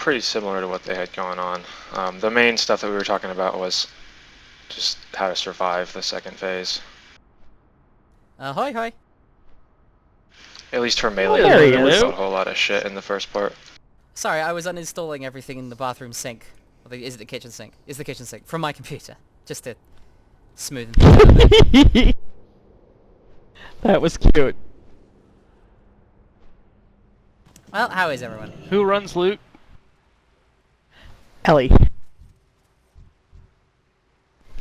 pretty similar to what they had going on. The main stuff that we were talking about was just how to survive the second phase. Hi, hi. At least her melee There he was is. a whole lot of shit in the first part. Sorry, I was uninstalling everything in the bathroom sink. Is it the kitchen sink? It's the kitchen sink from my computer, just to smoothen things out a bit. That was cute. Well, how is everyone? Who runs loot? Ellie.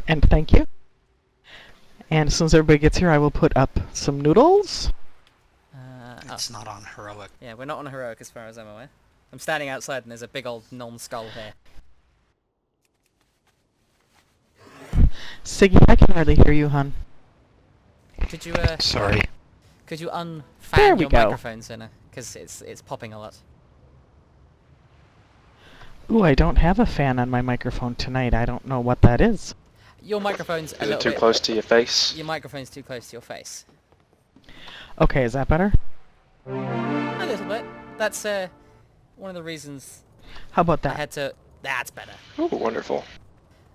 And thank you. And as soon as everybody gets here, I will put up some noodles. It's not on heroic. Yeah, we're not on heroic as far as I'm aware. I'm standing outside and there's a big old non-skull here. Siggy, I can hardly hear you, hon. Could you Sorry. could you There unfan we your go. microphone, Sinner? Because it's popping a lot. Ooh, I don't have a fan on my microphone tonight. I don't know what that is. Your microphone's a Is little it too bit... close to your face? Your microphone's too close to your face. Okay, is that better? A little bit. That's one of the reasons How about I that? had to... That's better. Oh, wonderful.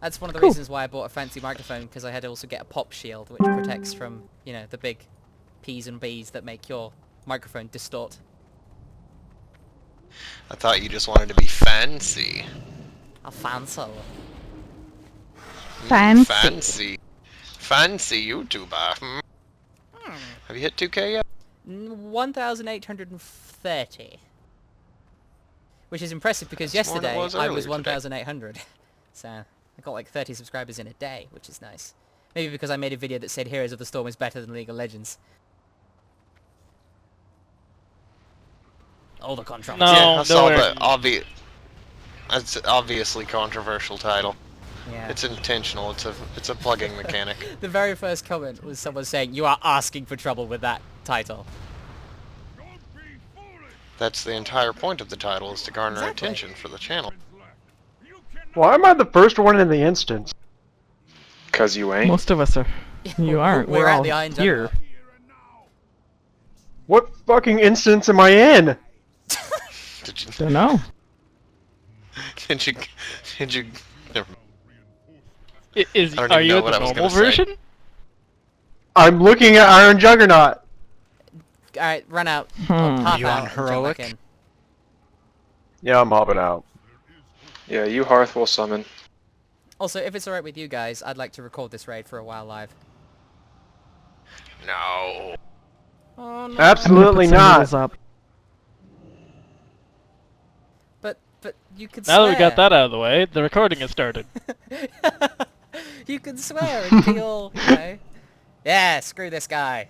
That's one of the Cool. reasons why I bought a fancy microphone, because I had to also get a pop shield, which protects from, you know, the big P's and B's that make your microphone distort. I thought you just wanted to be fancy. A fancy. Fancy. Fancy YouTuber. Hmm. Have you hit 2K yet? 1,830. Which is impressive because That's more than it yesterday was I was earlier today. 1,800. So I got like 30 subscribers in a day, which is nice. Maybe because I made a video that said Heroes of the Storm is better than League of Legends. All the controversy. No. Yeah, I saw nowhere. the It's obviously controversial title. Yeah. It's intentional. It's a plugging mechanic. The very first comment was someone saying, "You are asking for trouble with that title." That's the entire point of the title, is to garner Exactly. attention for the channel. Why am I the first one in the instance? Cause you ain't. Most of us are. You aren't. We're We're at all the Iron here. Juggernaut. What fucking instance am I in? Did you? Don't know. Did you? Did you? Never. I don't Are even you know at what the I was normal gonna say. version? I'm looking at Iron Juggernaut. Alright, run out. Hmm. Half You out on and jump heroic? back in. Yeah, I'm hopping out. Yeah, you Hearth will summon. Also, if it's alright with you guys, I'd like to record this raid for a while live. No. Oh no. I'm gonna Absolutely put some not. noodles up. But you could Now swear. that we got that out of the way, the recording has started. You can swear and be all, you know. Yeah, screw this guy.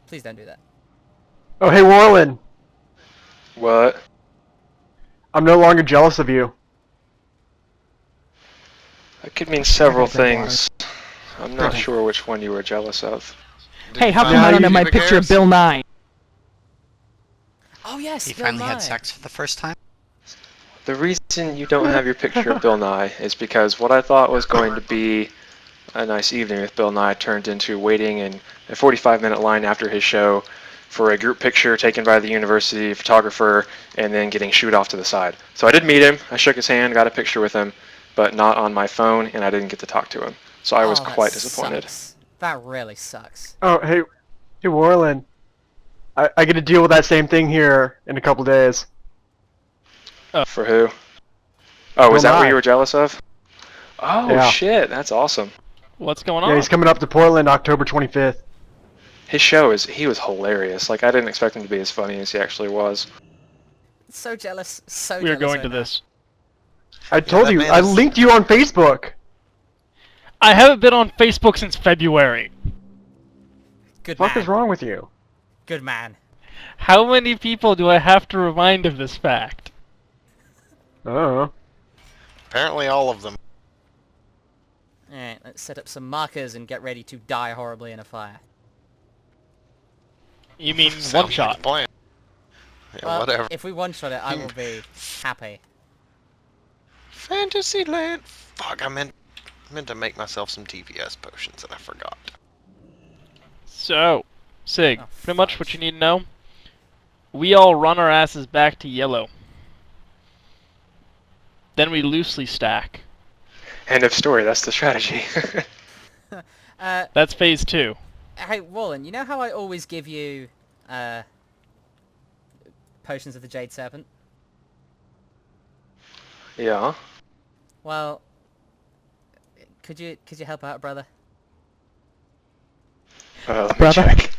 Please don't do that. Oh, hey, Warlin. What? I'm no longer jealous of you. That could mean several Okay, go things. I'm not Okay. sure which one you were jealous of. Did Hey, you how come finally I don't have my leave picture of Agares? Bill Nye? Oh yes, He Bill finally Nye. had sex for the first time? The reason you don't have your picture of Bill Nye is because what I thought was going to be a nice evening with Bill Nye turned into waiting in a 45-minute line after his show for a group picture taken by the university photographer and then getting shooed off to the side. So I did meet him, I shook his hand, got a picture with him, but not on my phone, and I didn't get to talk to him. So I was Oh, that quite disappointed. sucks. That really sucks. Oh, hey, Warlin. I get to deal with that same thing here in a couple days. For who? Oh, is Bill that what Nye. you were jealous of? Oh, Yeah. shit, that's awesome. What's going Yeah, on? he's coming up to Portland October 25th. His show he was hilarious. Like, I didn't expect him to be as funny as he actually was. So jealous. So We are jealous going right to now. this. I told that you, man I is- linked you on Facebook. I haven't been on Facebook since February. Good What man. is wrong with you? Good man. How many people do I have to remind of this fact? Oh. Apparently all of them. Alright, let's set up some markers and get ready to die horribly in a fire. You mean Sounds one like shot? a plan. Yeah, Well, whatever. if we one-shot it, I will be happy. Fantasyland. Fuck, I meant to make myself some TPS potions and I forgot. So, Sig, Oh, pretty much fudge. what you need to know. We all run our asses back to yellow. Then we loosely stack. End of story. That's the strategy. That's phase 2. Hey, Wallen, you know how I always give you potions of the Jade Serpent? Yeah. Well, could you help out, brother? Let me Brother? check.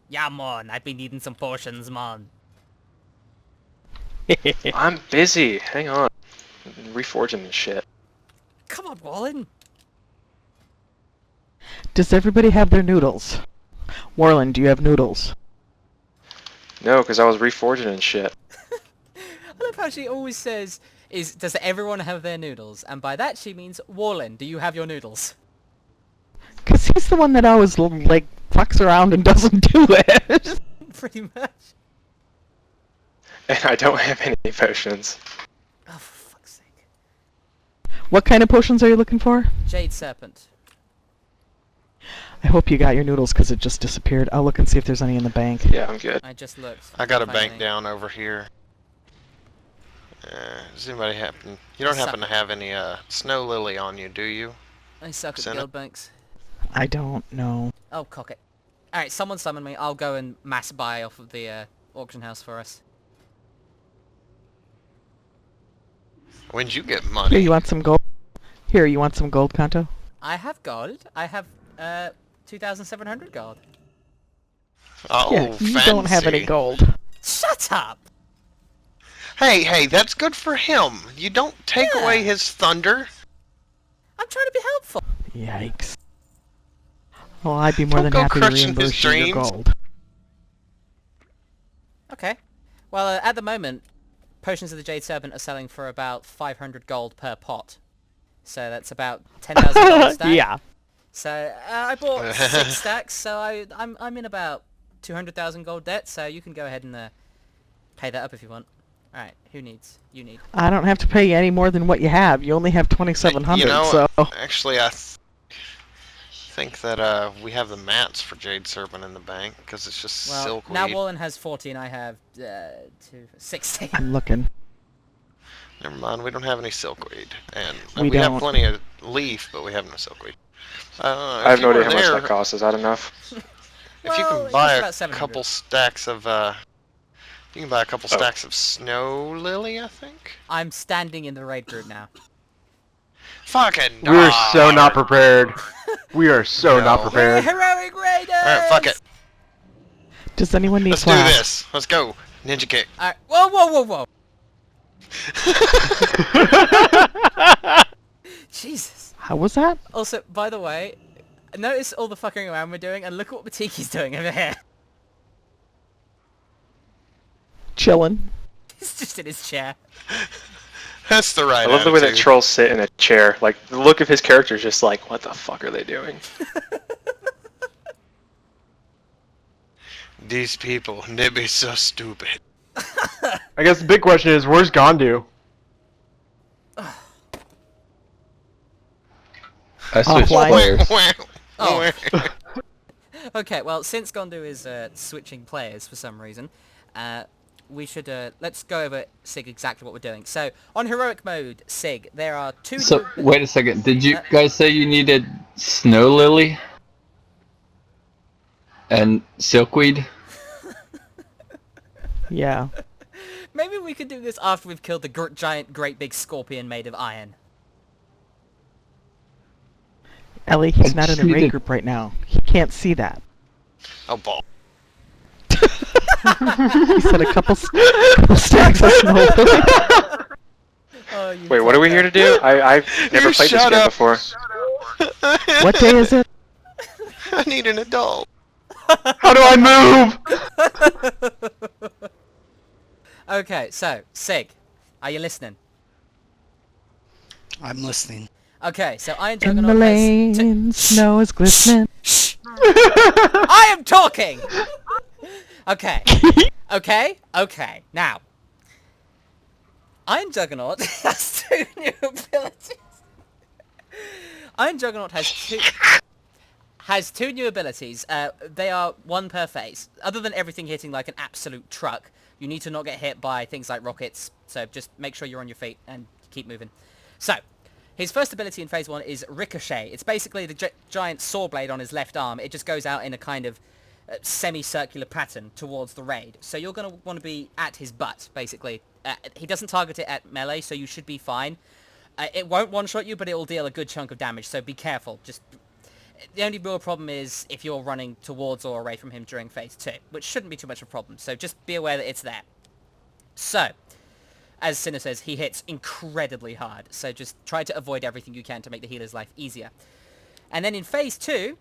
Yeah, man, I've been needing some potions, man. I'm busy. Hang on. Reforging and shit. Come on, Wallen. Does everybody have their noodles? Warland, do you have noodles? No, because I was reforging and shit. I love how she always says, does everyone have their noodles? And by that she means, Wallen, do you have your noodles? Because he's the one that always, like, fucks around and doesn't do it. Pretty much. And I don't have any potions. Oh, for fuck's sake. What kind of potions are you looking for? Jade Serpent. I hope you got your noodles because it just disappeared. I'll look and see if there's any in the bank. Yeah, I'm good. I just looked. I got a Couldn't find bank any. down over here. Does anybody happen... You don't happen to have any snow lily on you, do you? I suck at Senate? guild banks. I don't know. Oh, cock it. Alright, someone summon me. I'll go and mass buy off of the auction house for us. When'd you get Here, money? you want some gold? Here, you want some gold, Kanto? I have gold. I have 2,700 gold. Oh, Yeah, you don't have any fancy. gold. Shut up! Hey, that's good for him. You don't take Yeah. away his thunder. I'm trying to be helpful. Yikes. Well, I'd be more Don't than go happy to crushing his reimburse you your dreams. gold. Okay. Well, at the moment, potions of the Jade Serpent are selling for about 500 gold per pot. So that's about 10,000 gold a stack. Yeah. So I bought 6 stacks, so I'm in about 200,000 gold debt. So you can go ahead and pay that up if you want. All right, who needs? You need. I don't have to pay any more than what you have. You only have 2,700, You know, so... actually, I think that we have the mats for Jade Serpent in the bank because it's just Well, silkweed. now Wallen has 40 and I have 60. I'm looking. Never mind, we don't have any silkweed, and We we have don't. plenty of leaf, but we have no silkweed. I have no idea how much that costs. Is that enough? If Well, you it can costs buy about a 700. couple stacks of, you can buy a couple stacks of snow lily, I think. I'm standing in the raid group now. Fucking We're so dog. not prepared. We are so not No. We're prepared. heroic raiders! Alright, fuck it. Does anyone need Let's do flask? this. Let's go. Ninja kick. Alright, whoa! Jesus. How was that? Also, by the way, notice all the fucking around we're doing, and look at what Batiki's doing over here. Chillin'. He's just in his chair. That's the right I love the way that attitude. trolls sit in a chair. Like, the look of his character is just like, what the fuck are they doing? These people, they be so stupid. I guess the big question is, where's Gondu? I switched Offline. players. Oh. Okay, well, since Gondu is switching players for some reason, we should let's go over Sig exactly what we're doing. So on heroic mode, Sig, there are two. So wait a second. Did you guys say you needed snow lily and silkweed? Yeah. Maybe we could do this after we've killed the giant, great big scorpion made of iron. Ellie, he's not in a raid treated- group right now. He can't see that. Oh, ball. He said a couple stacks of snow. Oh, you Wait, what are we here to do? I've never You played this shut game up. before. What day is it? I need an adult. How do I move? Okay, so Sig, are you listening? I'm listening. Okay, so Iron In the Juggernaut has lane, snow is glistening. Shh! I am talking! Okay. Okay. Now, Iron Juggernaut has 2 new abilities. Iron Juggernaut has two new abilities. They are one per phase. Other than everything hitting like an absolute truck, You need to not get hit by things like rockets, so just make sure you're on your feet and keep moving. So, his first ability in phase 1 is Ricochet. It's basically the giant saw blade on his left arm. It just goes out in a kind of semicircular pattern towards the raid. So you're going to want to be at his butt, basically. He doesn't target it at melee, so you should be fine. It won't one-shot you, but it will deal a good chunk of damage, so be careful. Just the only real problem is if you're running towards or away from him during phase 2, which shouldn't be too much of a problem, so just be aware that it's there. So, as Sinner says, he hits incredibly hard, so just try to avoid everything you can to make the healer's life easier. And then in phase 2,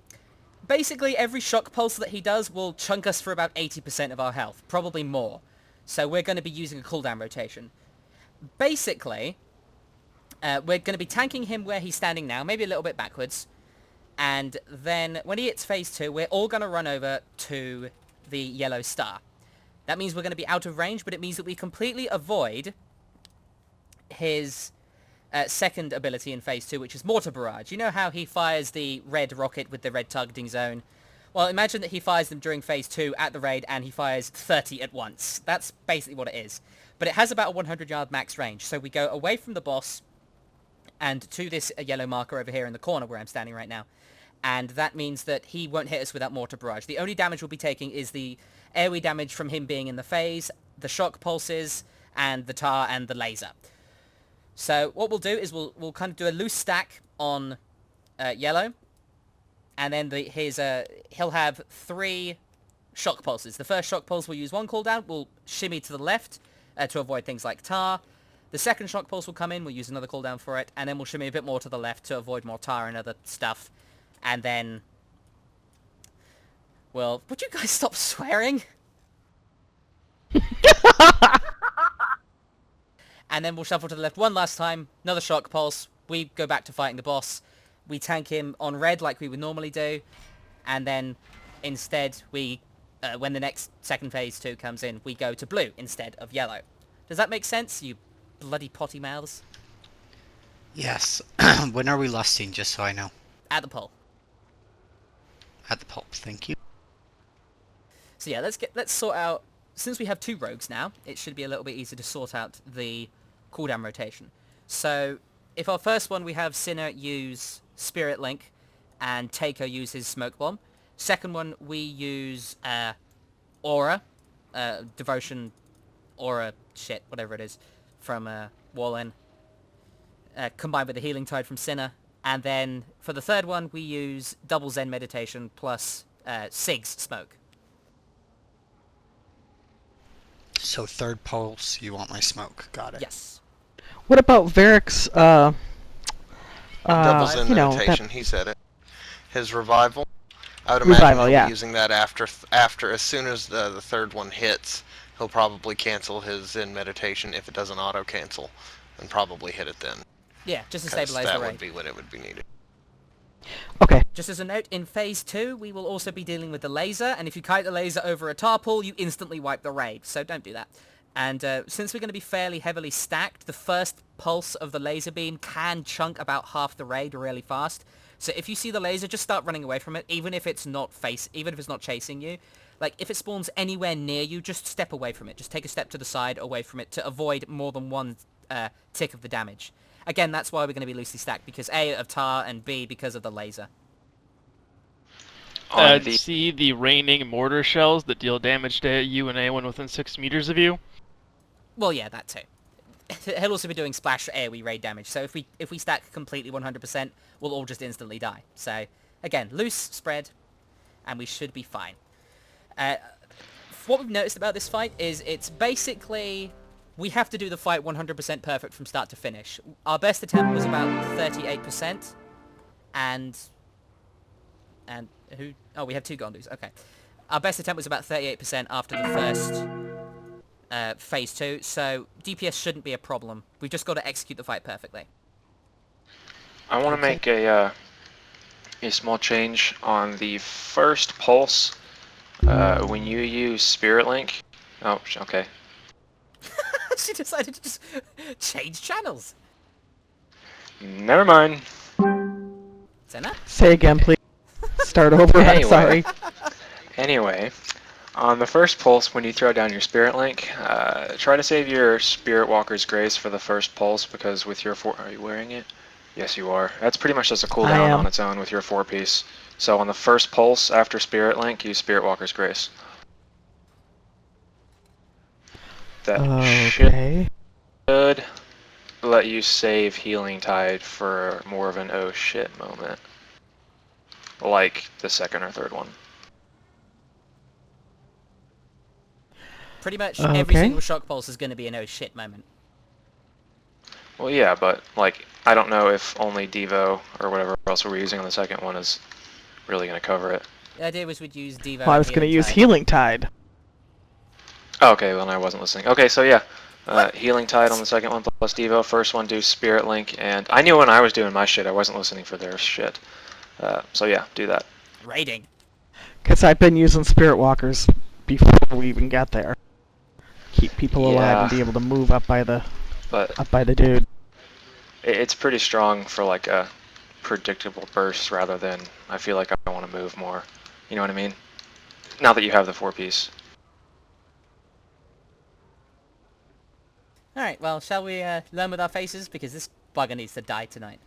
basically every shock pulse that he does will chunk us for about 80% of our health, probably more. So we're going to be using a cooldown rotation. Basically, we're going to be tanking him where he's standing now, maybe a little bit backwards. And then when he hits phase 2, we're all going to run over to the yellow star. That means we're going to be out of range, but it means that we completely avoid his second ability in phase 2, which is Mortar Barrage. You know how he fires the red rocket with the red targeting zone? Well, imagine that he fires them during phase 2 at the raid, and he fires 30 at once. That's basically what it is. But it has about a 100-yard max range, so we go away from the boss and to this yellow marker over here in the corner where I'm standing right now. And that means that he won't hit us without Mortar Barrage. The only damage we'll be taking is the AoE damage from him being in the phase, the shock pulses, and the tar and the laser. So what we'll do is we'll kind of do a loose stack on yellow, and then he'll have 3 shock pulses. The first shock pulse will use 1 cooldown. We'll shimmy to the left to avoid things like tar. The second shock pulse will come in. We'll use another cooldown for it, and then we'll shimmy a bit more to the left to avoid more tar and other stuff. And then, well, would you guys stop swearing? And then we'll shuffle to the left one last time, another shock pulse. We go back to fighting the boss. We tank him on red like we would normally do. And then instead we, when the next second phase 2 comes in, we go to blue instead of yellow. Does that make sense, you bloody potty mouths? Yes. When are we lusting, just so I know? At the pole. At the pulp, thank you. So yeah, let's sort out, since we have 2 rogues now, it should be a little bit easier to sort out the cooldown rotation. So if our first one we have Sinner use Spirit Link and Taker use his Smoke Bomb. Second one we use Aura, Devotion, Aura, shit, whatever it is, from Warlin, combined with the Healing Tide from Sinner. And then for the third one we use double Zen Meditation plus Sig's Smoke. So third pulse, you want my smoke. Got it. Yes. What about Varric's, Double Zen you know, meditation. He said it. His revival. I would Revival, imagine he'll yeah. be using that after as soon as the third one hits. He'll probably cancel his Zen meditation if it doesn't auto cancel, and probably hit it then. Yeah, just to 'Cause stabilize that the raid. would be when it would be needed. Okay. Just as a note, in phase 2, we will also be dealing with the laser, and if you kite the laser over a tar pool, you instantly wipe the raid, so don't do that. And since we're going to be fairly heavily stacked, the first pulse of the laser beam can chunk about half the raid really fast. So if you see the laser, just start running away from it, even if it's not chasing you. Like, if it spawns anywhere near you, just step away from it. Just take a step to the side, away from it, to avoid more than one tick of the damage. Again, that's why we're going to be loosely stacked, because A, of tar, and B, because of the laser. See the raining mortar shells that deal damage to you and anyone within 6 meters of you? Well, yeah, that too. He'll also be doing splash AoE raid damage, so if we stack completely 100%, we'll all just instantly die. So, again, loose spread, and we should be fine. What we've noticed about this fight is it's basically... we have to do the fight 100% perfect from start to finish. Our best attempt was about 38%, and who... oh, we have 2 Gondus, okay. Our best attempt was about 38% after the first phase 2, so DPS shouldn't be a problem. We've just got to execute the fight perfectly. I want to make a small change on the first pulse. When you use Spirit Link... oh, okay. She decided to just change channels. Never mind. Senna? Say again, please. Start over. I'm Anyway. sorry. Anyway, On the first pulse, when you throw down your Spirit Link, try to save your Spirit Walker's Grace for the first pulse, because with your are you wearing it? Yes, you are. That's pretty much just a I cooldown am. on its own with your 4-piece. So on the first pulse after Spirit Link, use Spirit Walker's Grace. That Okay. should let you save Healing Tide for more of an oh shit moment. Like the second or third one. Pretty much every Okay. single shock pulse is going to be an oh shit moment. Well, yeah, but like I don't know if only Devo or whatever else we were using on the second one is really going to cover it. The idea was we'd use Devo Well, I and was going to Healing use Tide. Healing Tide. Oh, okay, well, I wasn't listening. Okay, so yeah, Healing Tide on the second one plus Devo. First one do Spirit Link, and I knew when I was doing my shit, I wasn't listening for their shit. So yeah, do that. Raiding. Because I've been using Spirit Walkers before we even got there. Keep people alive and Yeah. be able to move up by the But dude. it's pretty strong for like a predictable burst rather than I feel like I want to move more. You know what I mean? Now that you have the 4-piece. Alright, well, shall we learn with our faces? Because this bugger needs to die tonight.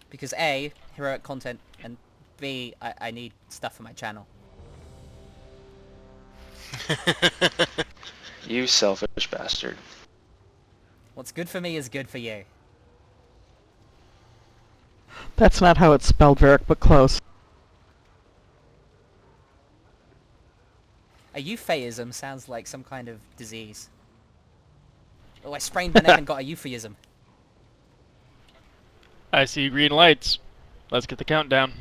Because A, heroic content, and B, I need stuff for my channel. You selfish bastard. What's good for me is good for you. That's not how it's spelled, Varric, but close. A eupheism sounds like some kind of disease. Oh, I sprained my neck and got a eupheism. I see green lights. Let's get the countdown.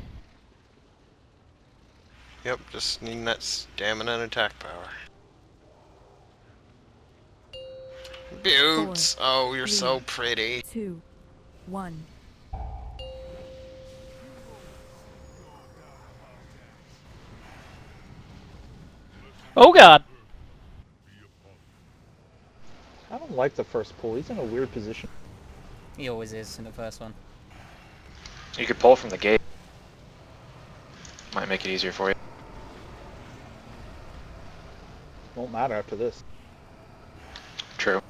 Yep, just needing that stamina and attack power. Buttes! Oh, you're so pretty. 2, 1. Oh god! I don't like the first pull. He's in a weird position. He always is in the first one. You could pull from the gate. Might make it easier for you. Won't matter after this. True.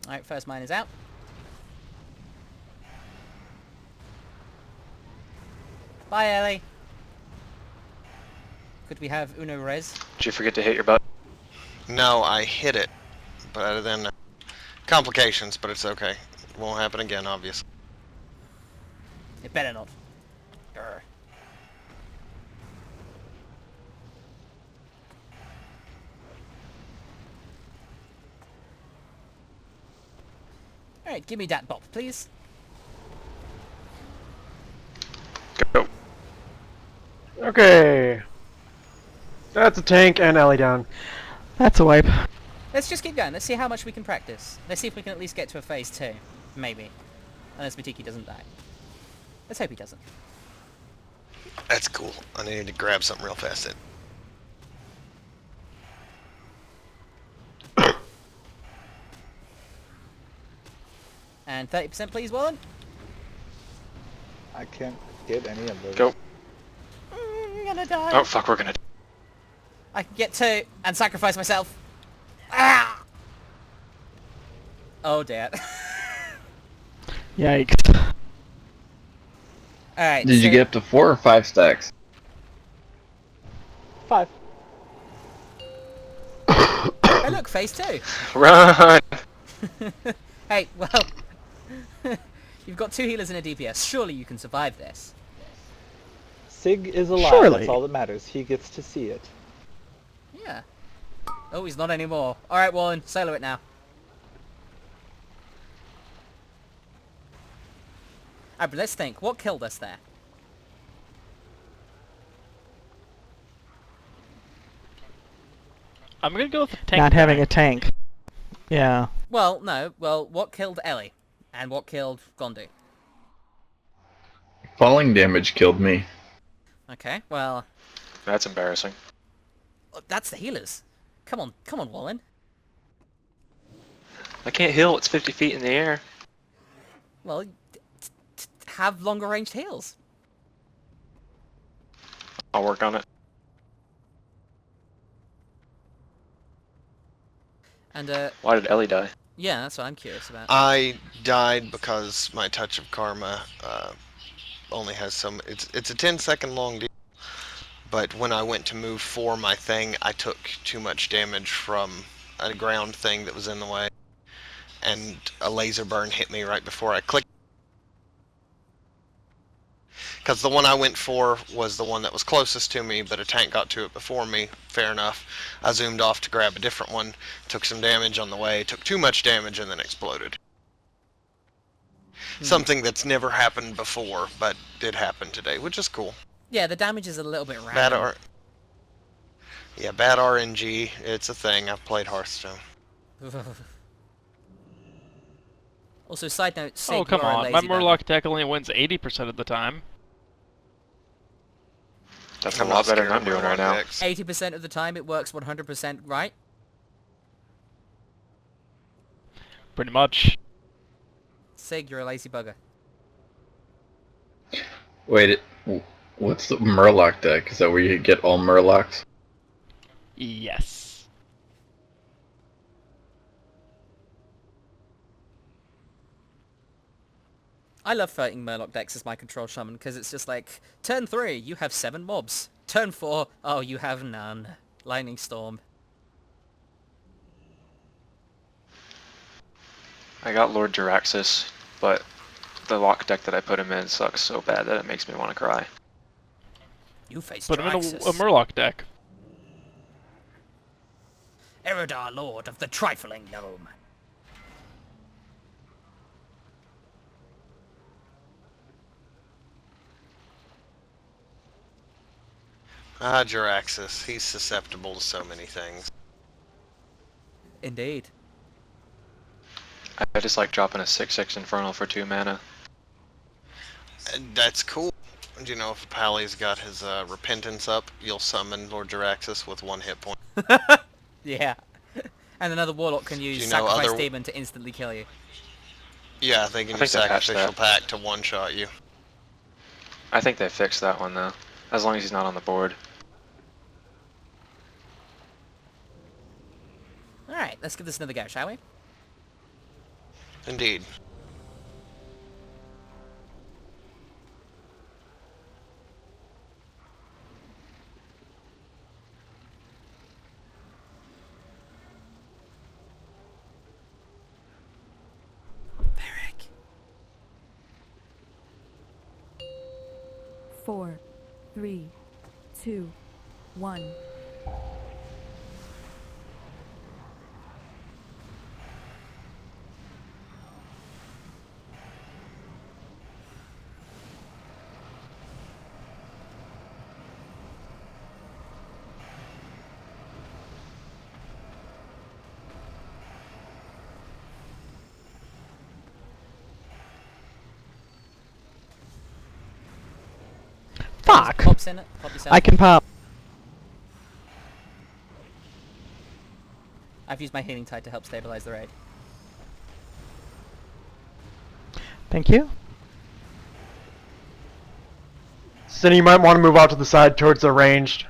Alright, first mine is out. Bye, Ellie. Could we have Uno Res? Did you forget to hit your butt? No, I hit it. But other than complications, but it's okay. Won't happen again, obviously. It better not. Grr. Alright, give me that bop, please. Go. Okay. That's a tank and Ellie down. That's a wipe. Let's just keep going. Let's see how much we can practice. Let's see if we can at least get to a phase 2. Maybe. Unless Matiki doesn't die. Let's hope he doesn't. That's cool. I need to grab something real fast. And 30% please, Wallen. I can't get any of those. Go. I'm gonna die. Oh fuck, we're gonna. I can get 2 and sacrifice myself. Ah! Oh dear. Yikes. Alright, Did you so- get up to 4 or 5 stacks? 5. Oh look, phase 2. Run! Hey, well, you've got 2 healers and a DPS. Surely you can survive this. Sig is alive. Surely. That's all that matters. He gets to see it. Yeah. Oh, he's not anymore. Alright, Wallen, solo it now. Alright, but let's think. What killed us there? I'm gonna go with the tank. Not having a tank. Yeah. Well, no. Well, what killed Ellie? And what killed Gondu? Falling damage killed me. Okay, well, That's embarrassing. that's the healers. Come on, Wallen. I can't heal. It's 50 feet in the air. Well, have longer ranged heals. I'll work on it. And Why did Ellie die? yeah, that's what I'm curious about. I died because my touch of karma only has some. It's a 10-second long deal. But when I went to move for my thing, I took too much damage from a ground thing that was in the way, and a laser burn hit me right before I clicked. Because the one I went for was the one that was closest to me, but a tank got to it before me. Fair enough. I zoomed off to grab a different one, took some damage on the way, took too much damage, and then exploded. Something that's never happened before, but did happen today, which is cool. Yeah, the damage is a little bit Bad random. Yeah, bad RNG. It's a thing. I've played Hearthstone. Also, side note, Sig, Oh, come you are a on. lazy My bugger. Murloc deck only wins 80% of the time. That's a I'm lot not better scared than I'm of doing Murloc right now. decks. 80% of the time it works 100% right. Pretty much. Sig, you're a lazy bugger. Wait, what's the Murloc deck? Is that where you get all Murlocs? Yes. I love fighting Murloc decks as my control shaman because it's just like, turn 3, you have 7 mobs. Turn 4, oh, you have none. Lightning Storm. I got Lord Jiraxis, but the lock deck that I put him in sucks so bad that it makes me want to cry. You face Put him in a Jiraxis. Murloc deck. Eridar, Lord of the Trifling Gnome. Ah, Jiraxis. He's susceptible to so many things. Indeed. I just like dropping a 6/6 Infernal for 2 mana. That's cool. You know, if Pally's got his Repentance up, you'll summon Lord Jiraxis with 1 hit point. Yeah. And another Warlock can use you know Sacrifice other- Demon to instantly kill you. Yeah, they can I use think they patched Sacrificial that. Pact to one-shot you. I think they fixed that one though, as long as he's not on the board. Alright, let's give this another go, shall we? Indeed. Beric. 4, 3, 2, 1. Fuck! Pops in it. Pop yourself. I can pop. I've used my healing tide to help stabilize the raid. Thank you. Cindy, you might want to move out to the side towards the ranged.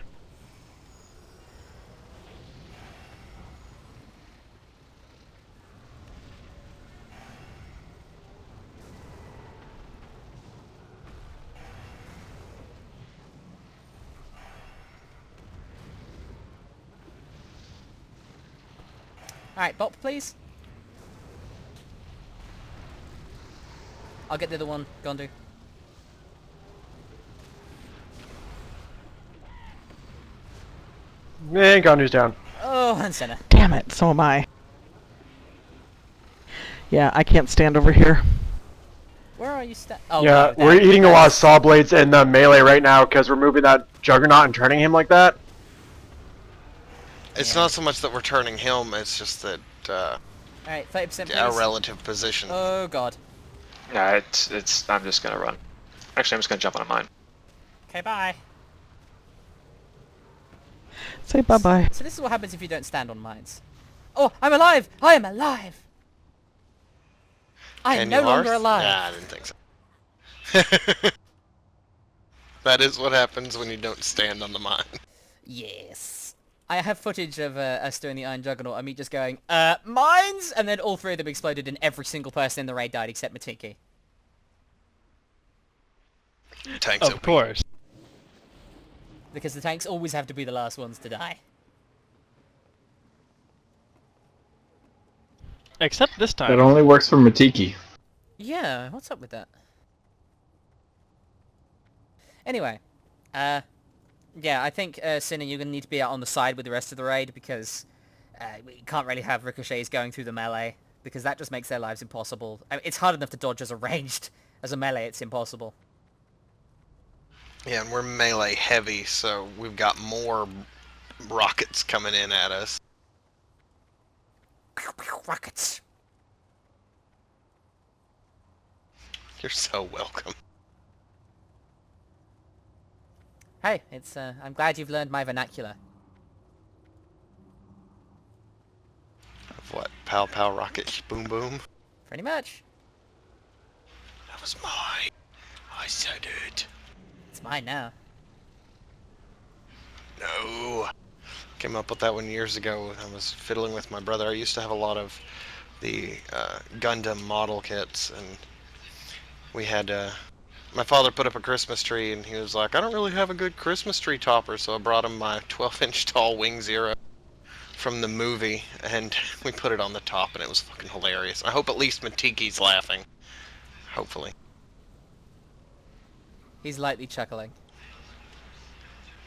Alright, bop, please. I'll get the other one. Gondu. Eh, Gondu's down. Oh, and center. Damn it, so am I. Yeah, I can't stand over here. Where are you Oh, Yeah, no, we're that- eating a lot of that's- saw blades in the melee right now because we're moving that Juggernaut and turning him like that. It's Yeah. not so much that we're turning him, it's just that Alright, 30% our please. relative position. Oh god. Yeah, it's. I'm just gonna run. Actually, I'm just gonna jump on a mine. Okay, bye. Say bye-bye. So this is what happens if you don't stand on mines. Oh, I'm alive! I am alive! I am no longer alive. Nah, I didn't think so. That is what happens when you don't stand on the mine. Yes. I have footage of us doing the Iron Juggernaut and me just going, mines! And then all three of them exploded and every single person in the raid died except Matiki. Tanks Of course. Because the tanks always have to be the last ones to die. Except this time. That only works for Matiki. Yeah, what's up with that? Anyway, yeah, I think, Sinner, you're going to need to be out on the side with the rest of the raid because we can't really have ricochets going through the melee because that just makes their lives impossible. I mean, it's hard enough to dodge as a ranged. As a melee, it's impossible. Yeah, and we're melee heavy, so we've got more rockets coming in at us. Rockets. You're so welcome. Hey, it's, I'm glad you've learned my vernacular. Of what? Pow pow rocket boom boom? Pretty much. That was mine. I said it. It's mine now. No. Came up with that one years ago. I was fiddling with my brother. I used to have a lot of the Gundam model kits, and we had my father put up a Christmas tree, and he was like, I don't really have a good Christmas tree topper, so I brought him my 12-inch tall Wing Zero from the movie, and we put it on the top, and it was fucking hilarious. I hope at least Matiki's laughing. Hopefully. He's lightly chuckling.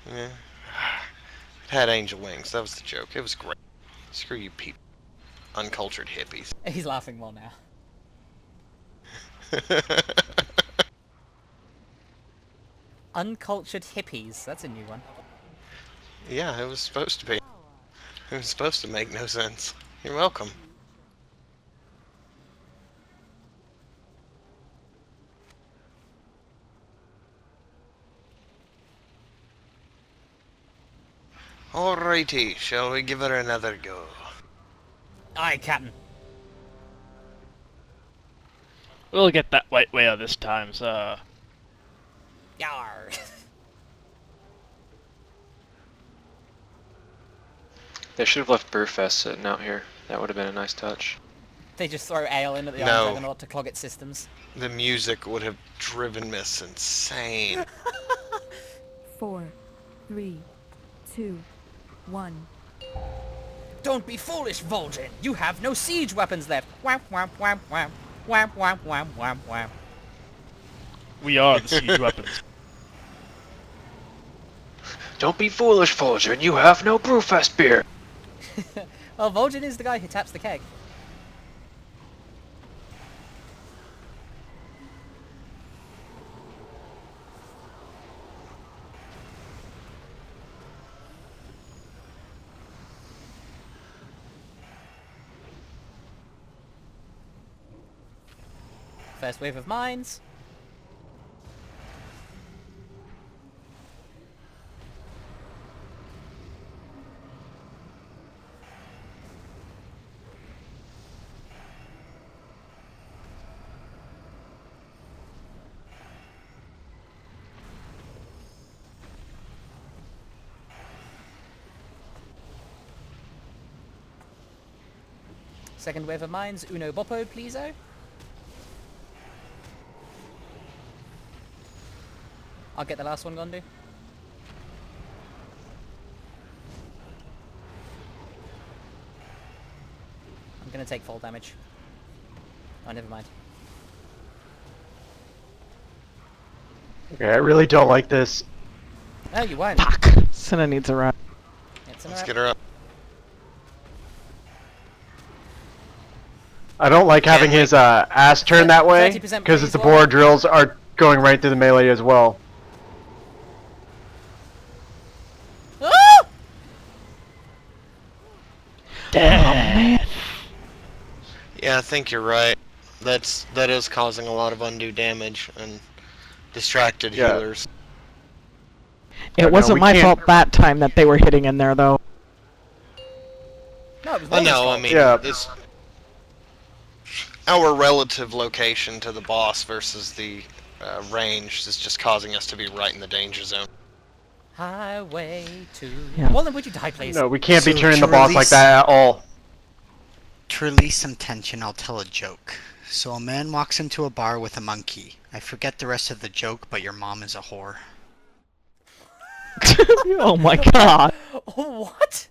Yeah. It had angel wings. That was the joke. It was great. Screw you people. Uncultured hippies. He's laughing more now. Uncultured hippies. That's a new one. Yeah, it was supposed to be. It was supposed to make no sense. You're welcome. Alrighty, shall we give it another go? Aye, Captain. We'll get that white whale this time, so... Yar. They should have left Brewfest sitting out here. That would have been a nice touch. They just throw ale in at the No. Iron Juggernaut to clog its systems. The music would have driven Miss insane. 4, 3, 2, 1. Don't be foolish, Vol'jin! You have no siege weapons left! Wham wham wham wham. Wham wham wham wham wham. We are the siege weapons. Don't be foolish, Folger, you have no Brewfest beer! Well, Vol'jin is the guy who taps the keg. First wave of mines. Second wave of mines, uno boppo, pleaso. I'll get the last one, Gondu. I'm gonna take fall damage. Oh, never mind. Okay, I really don't like this. No, you won't. Fuck! Senna needs a run. It's an Let's error. get her up. I don't like having his ass turned that way 30% because the freeze boar wall. drills are going right through the melee as well. Ah! Yeah, I think you're right. That is causing a lot of undue damage and distracted Yeah. healers. It no, wasn't we my can't- fault that time that they were hitting in there, though. No, it was I Vol'jin's know. I fault. mean, Yeah. this our relative location to the boss versus the range is just causing us to be right in the danger zone. Highway to... Yeah. Walden, would you die, please? No, we can't be So turning to the boss like release- that at all. To release some tension, I'll tell a joke. So a man walks into a bar with a monkey. I forget the rest of the joke, but your mom is a whore. Oh my god. What?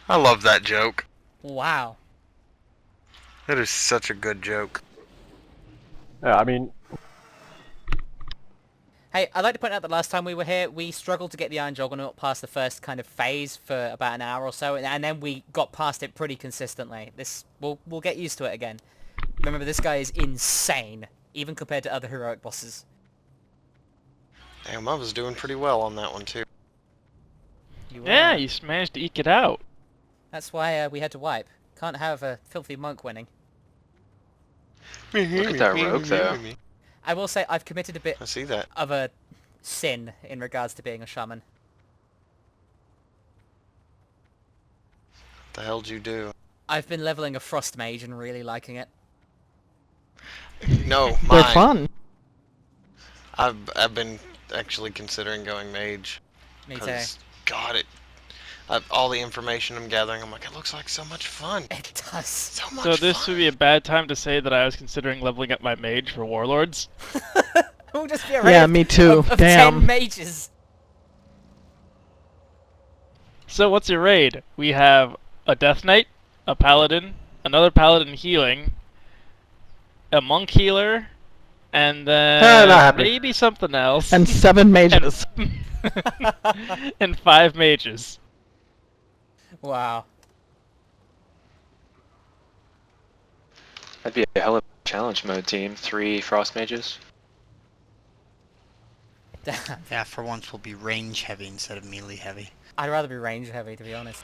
I love that joke. Wow. That is such a good joke. Yeah, I mean, Hey, I'd like to point out that last time we were here, we struggled to get the Iron Juggernaut past the first kind of phase for about an hour or so, and then we got past it pretty consistently. We'll get used to it again. Remember, this guy is insane, even compared to other heroic bosses. Damn, I was doing pretty well on that one too. You Yeah, are. you managed to eke it out. That's why we had to wipe. Can't have a filthy monk winning. Look at that rogue, though. I will say I've committed a bit I see that. of a sin in regards to being a shaman. The hell'd you do? I've been leveling a frost mage and really liking it. No, They're mine. fun. I've been actually considering going mage. Me too. 'Cause, God, all the information I'm gathering, I'm like, it looks like so much fun. It does. So much So this fun. would be a bad time to say that I was considering leveling up my mage for warlords. We'll just be a raid Yeah, me too. of 10 Damn. mages. So what's your raid? We have a death knight, a paladin, another paladin healing, a monk healer, and then not happening. maybe something else. And 7 mages. And 5 mages. Wow. That'd be a hell of a challenge mode team. 3 frost mages. Yeah, for once we'll be range heavy instead of melee heavy. I'd rather be range heavy, to be honest.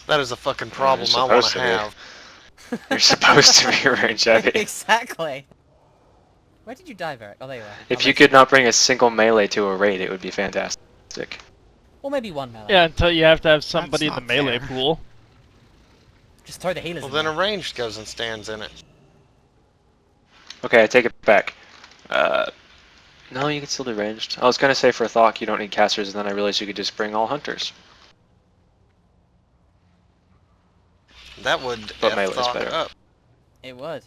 That is a fucking problem you're I want supposed to to be. have. You're supposed to be range heavy. Exactly. Where did you die, Varric? Oh, there you are. If you could not bring a single melee to a raid, it would be fantastic. Or maybe one melee. Yeah, until you have to have somebody in the not melee fair. pool. Just throw the healers Well, in then a there. ranged goes and stands in it. Okay, I take it back. No, you can still do ranged. I was gonna say for Thok you don't need casters, and then I realized you could just bring all hunters. That would But F melee's Thok better. up. It would.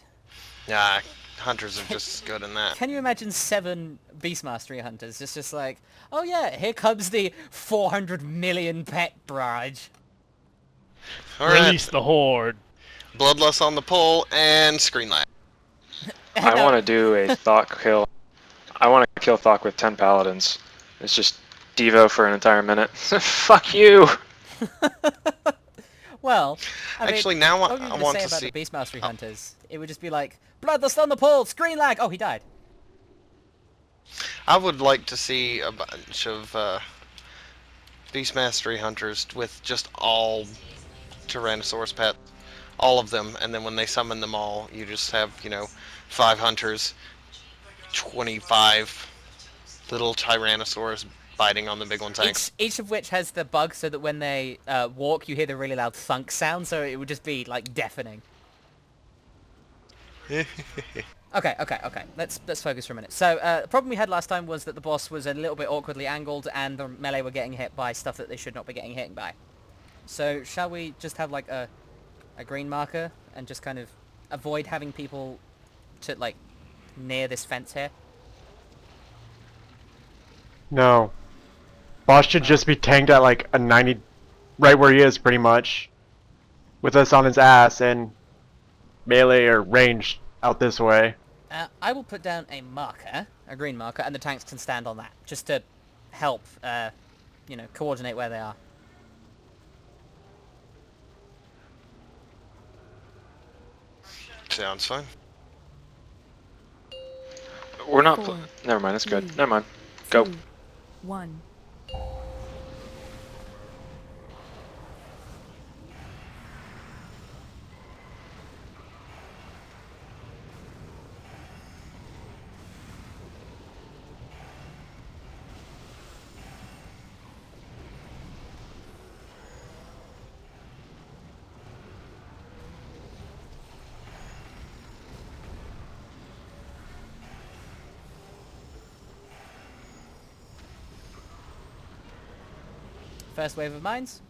Nah, hunters are just as good in that. Can you imagine 7 Beast Mastery hunters? It's just like, oh yeah, here comes the 400 million pet barrage. Alright, Release the horde. bloodlust on the pole and screen light. I want to do a Thok kill. I want to kill Thok with 10 paladins. It's just Devo for an entire minute. Fuck you! Well, I mean, Actually, now what were you I gonna want say to about see. the Beast Mastery hunters? It would just be like, bloodlust on the pole, screen lag. Oh, he died. I would like to see a bunch of Beast Mastery hunters with just all Tyrannosaurus pets. All of them, and then when they summon them all, you just have, 5 hunters, 25 little Tyrannosaurus biting on the big one's ankle. Each of which has the bug so that when they walk, you hear the really loud thunk sound, so it would just be, like, deafening. Okay. Let's focus for a minute. So, the problem we had last time was that the boss was a little bit awkwardly angled, and the melee were getting hit by stuff that they should not be getting hit by. So, shall we just have, like, a green marker, and just kind of avoid having people to, like, near this fence here? no. Boss should just be tanked at like a 90, right where he is pretty much. With us on his ass and melee or ranged out this way. I will put down a marker, a green marker, and the tanks can stand on that, just to help, coordinate where they are. Sounds fine. We're not. Four, Never mind. That's good. three, Never mind. Go. 2, 1. First wave of mines.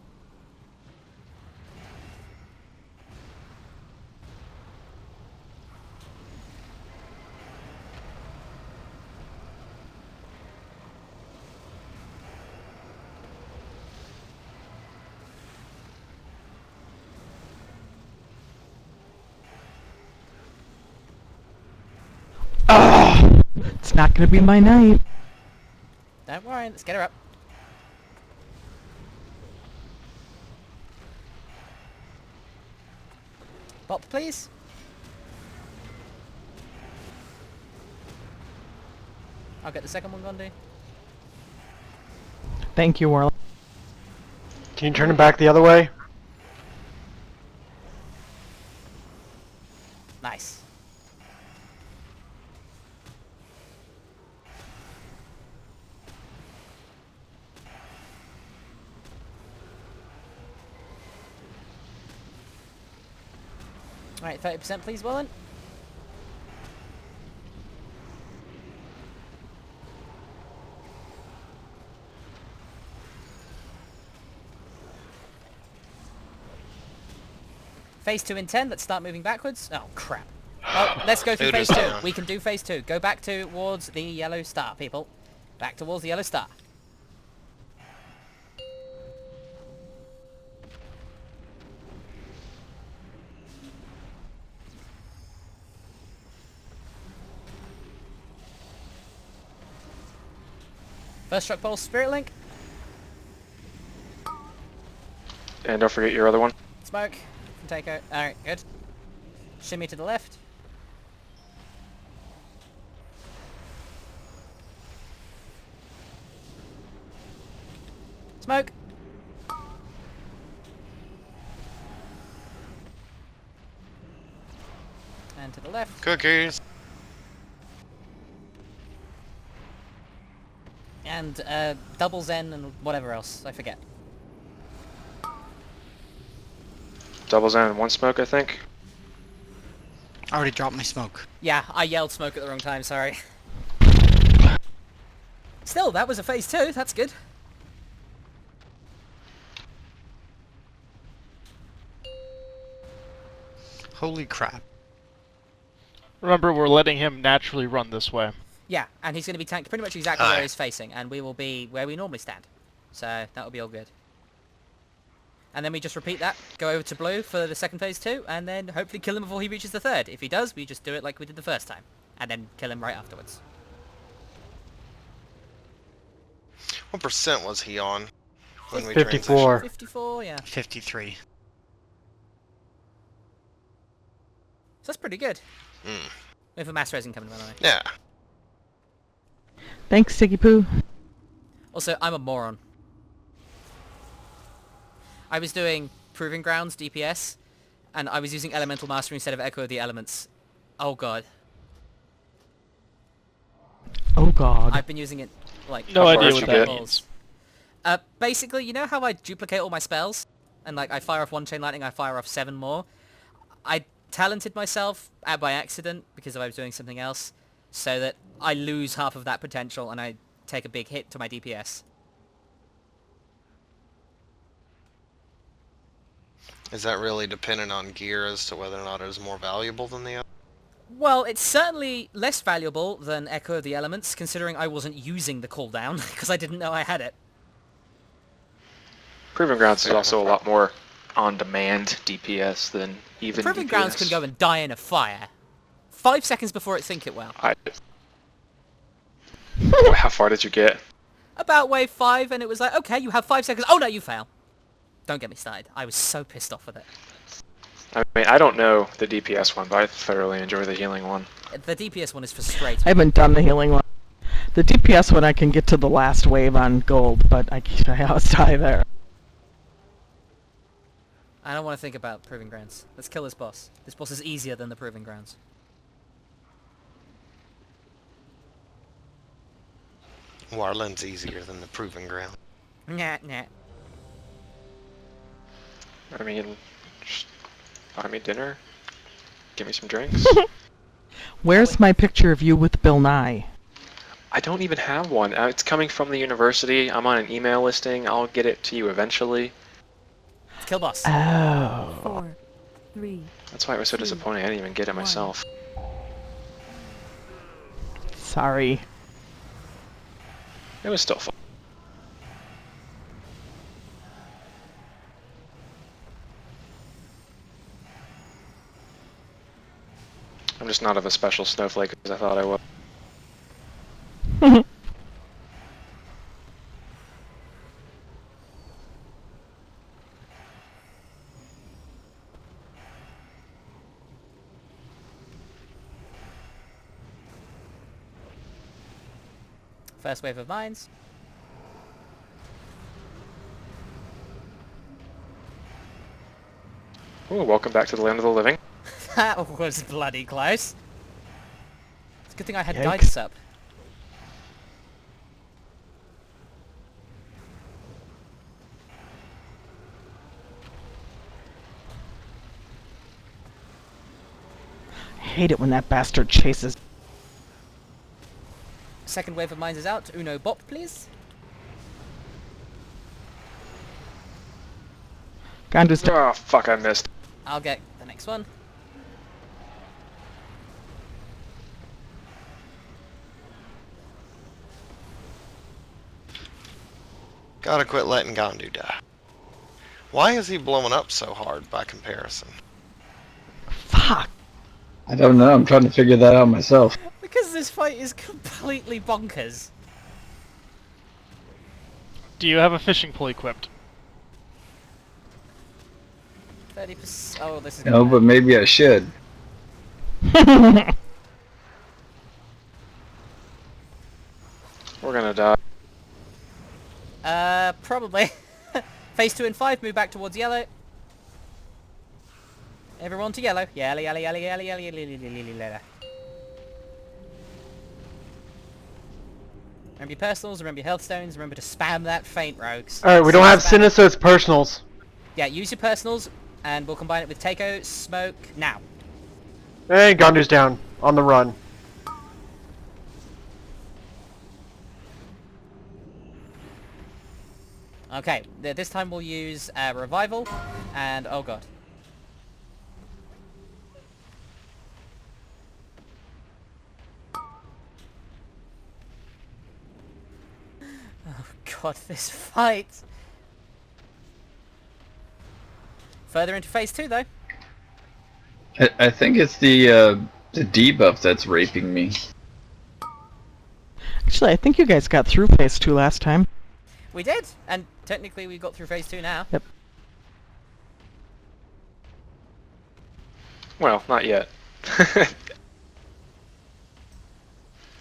Oh, it's not gonna be my night. Don't worry, let's get her up. Bop, please. I'll get the second one, Gondi. Thank you, Warlock. Can you turn it back the other way? Nice. Alright, 30% please, Wallen. Phase 2 in 10, let's start moving backwards. Oh, crap. Well, let's go through It phase is 2. down. We can do phase 2. Go back towards the yellow star, people. Back towards the yellow star. First struck pulse, Spirit Link. And don't forget your other one. Smoke. Can take out. Alright, good. Shimmy to the left. Smoke. And to the left. Cookies. And double Zen and whatever else. I forget. Double Zen and one smoke, I think. I already dropped my smoke. Yeah, I yelled smoke at the wrong time, sorry. Still, that was a phase 2, that's good. Holy crap. Remember, we're letting him naturally run this way. Yeah, and he's going to be tanked pretty much exactly Aye. where he's facing, and we will be where we normally stand. So, that will be all good. And then we just repeat that, go over to blue for the second phase 2, and then hopefully kill him before he reaches the third. If he does, we just do it like we did the first time, and then kill him right afterwards. What percent was he on when we 54. 54, yeah. 53. So that's pretty good. Mm. We have a mass raising coming, by the way. Yeah. Thanks, Siggy Poo. Also, I'm a moron. I was doing Proving Grounds DPS, and I was using Elemental Mastery instead of Echo of the Elements. Oh god. Oh god. I've been using it, like... No How idea far what did that you means. Basically, you know how I duplicate all my spells? And like, I fire off one Chain Lightning, I fire off 7 more? I talented myself by accident, because I was doing something else, so that I lose half of that potential and I take a big hit to my DPS. Is that really dependent on gear as to whether or not it is more valuable than the other? Well, it's certainly less valuable than Echo of the Elements, considering I wasn't using the cooldown, because I didn't know I had it. Proving Grounds is also a lot more on-demand DPS than even Proving DPS. Grounds can go and die in a fire. 5 seconds before it think it will. How far did you get? About wave 5, and it was like, okay, you have 5 seconds. Oh no, you fail. Don't get me started. I was so pissed off with it. I mean, I don't know the DPS one, but I thoroughly enjoy the healing one. The DPS one is frustrating. I haven't done the healing one. The DPS one I can get to the last wave on gold, but I always die there. I don't want to think about Proving Grounds. Let's kill this boss. This boss is easier than the Proving Grounds. Warland's easier than the Proving Ground. Nah, nah. I mean, just buy me dinner, give me some drinks. Where's my picture of you with Bill Nye? I don't even have one. It's coming from the university. I'm on an email listing. I'll get it to you eventually. Kill boss. Oh. 4, 3, That's why it was so 2, disappointing. I didn't even get it 1. myself. Sorry. It was still fun. I'm just not of a special snowflake as I thought I was. First wave of mines. Ooh, welcome back to the land of the living. That was bloody close. It's a good thing I had Yikes. guidance up. I hate it when that bastard chases. Second wave of mines is out. Uno bop, please. Gandu's down. Oh, fuck, I missed. I'll get the next one. Gotta quit letting Gandu die. Why is he blowing up so hard by comparison? Fuck. I don't know. I'm trying to figure that out myself. Because this fight is completely bonkers. Do you have a fishing pole equipped? 30%. Oh, this is No, gonna but maybe I should. We're gonna die. probably. Phase 2 and 5, move back towards yellow. Everyone to yellow. Yellow, yellow, yellow, yellow, yellow, yellow, yellow, yellow. Remember your personals, remember your health stones, remember to spam that feint, rogues. Alright, we don't have Spam it. Sin, so it's personals. Yeah, use your personals, and we'll combine it with Takeo, Smoke, now. Hey, Gandu's down. On the run. Okay, this time we'll use Revival, and oh god. Oh god, this fight! Further into phase 2 though. I think it's the debuff that's raping me. Actually, I think you guys got through phase 2 last time. We did, and technically we got through phase 2 now. Yep. Well, not yet.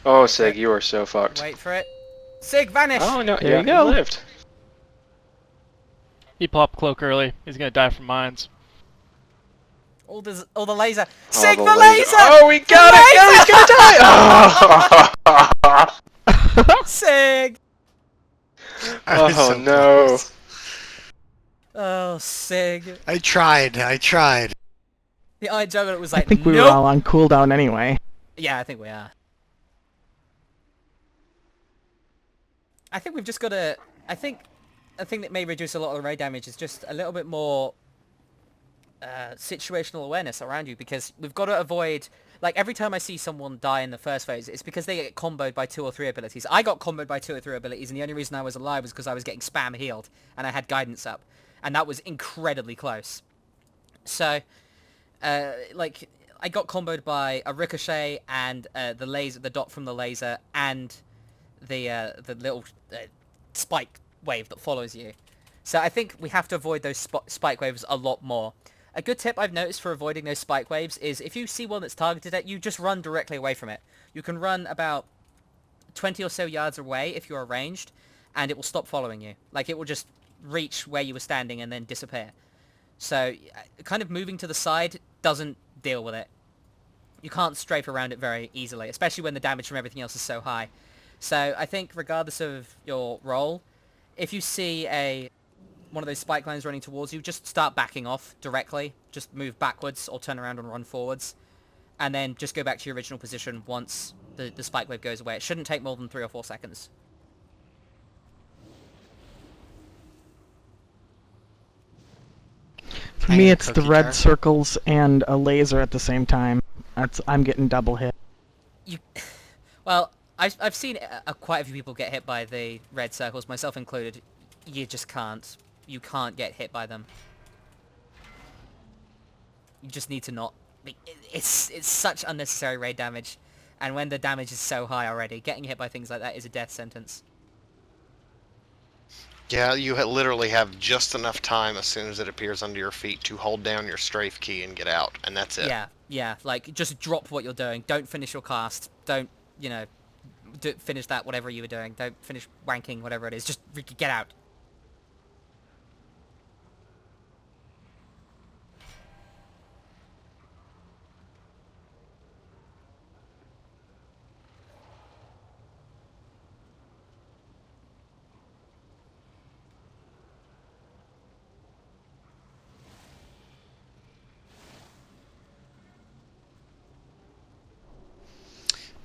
Oh, Sig, you are so fucked. Wait for it. Sig, vanish! Oh, no, There yeah, you go. he lived. He popped cloak early. He's gonna die from mines. All the laser. Oh, Sig, the laser. laser! Oh, we got it! Yeah, he's gonna die! Oh, Sig! I was oh so no. close. Oh, Sig. I tried. The Iron Juggernaut was like, I think we nope. were all on cooldown anyway. Yeah, I think we are. I think we've just got to... I think a thing that may reduce a lot of the raid damage is just a little bit more situational awareness around you, because we've got to avoid... Like, every time I see someone die in the first phase, it's because they get comboed by 2 or 3 abilities. I got comboed by 2 or 3 abilities, and the only reason I was alive was because I was getting spam healed, and I had guidance up. And that was incredibly close. So, like, I got comboed by a ricochet and the laser, the dot from the laser, and the little spike wave that follows you. So I think we have to avoid those spike waves a lot more. A good tip I've noticed for avoiding those spike waves is if you see one that's targeted at you, just run directly away from it. You can run about 20 or so yards away if you're ranged, and it will stop following you. Like, it will just reach where you were standing and then disappear. So, kind of moving to the side doesn't deal with it. You can't strafe around it very easily, especially when the damage from everything else is so high. So, I think regardless of your role, if you see one of those spike lines running towards you, just start backing off directly. Just move backwards or turn around and run forwards. And then just go back to your original position once the spike wave goes away. It shouldn't take more than 3 or 4 seconds. For Hang me, in a it's the cookie red jar. circles and a laser at the same time. I'm getting double hit. You, well, I've seen quite a few people get hit by the red circles, myself included. You just can't. You can't get hit by them. You just need to not. It's such unnecessary raid damage, and when the damage is so high already, getting hit by things like that is a death sentence. Yeah, you literally have just enough time as soon as it appears under your feet to hold down your strafe key and get out, and that's it. Yeah, like, just drop what you're doing. Don't finish your cast. Don't, finish that, whatever you were doing. Don't finish wanking, whatever it is. Just get out.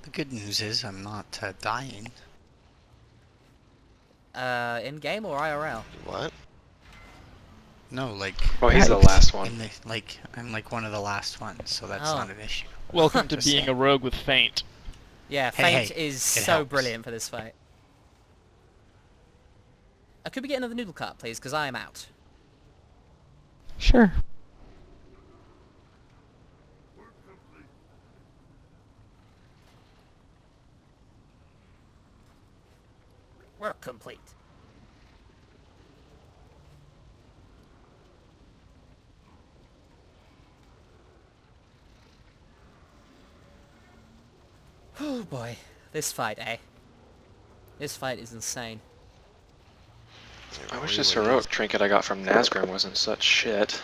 The good news is I'm not dying. In-game or IRL? What? No, like Oh, he's the last one. in the, like I'm like one of the last ones, so that's Oh. not an issue. Welcome to Just being saying. a rogue with feint. Yeah, Hey, Feint hey, is it so helps. brilliant for this fight. Could we get another noodle cart, please? Because I am out. Sure. We're complete. Oh boy, this fight, eh? This fight is insane. I wish this heroic trinket I got from Nazgrim wasn't such shit.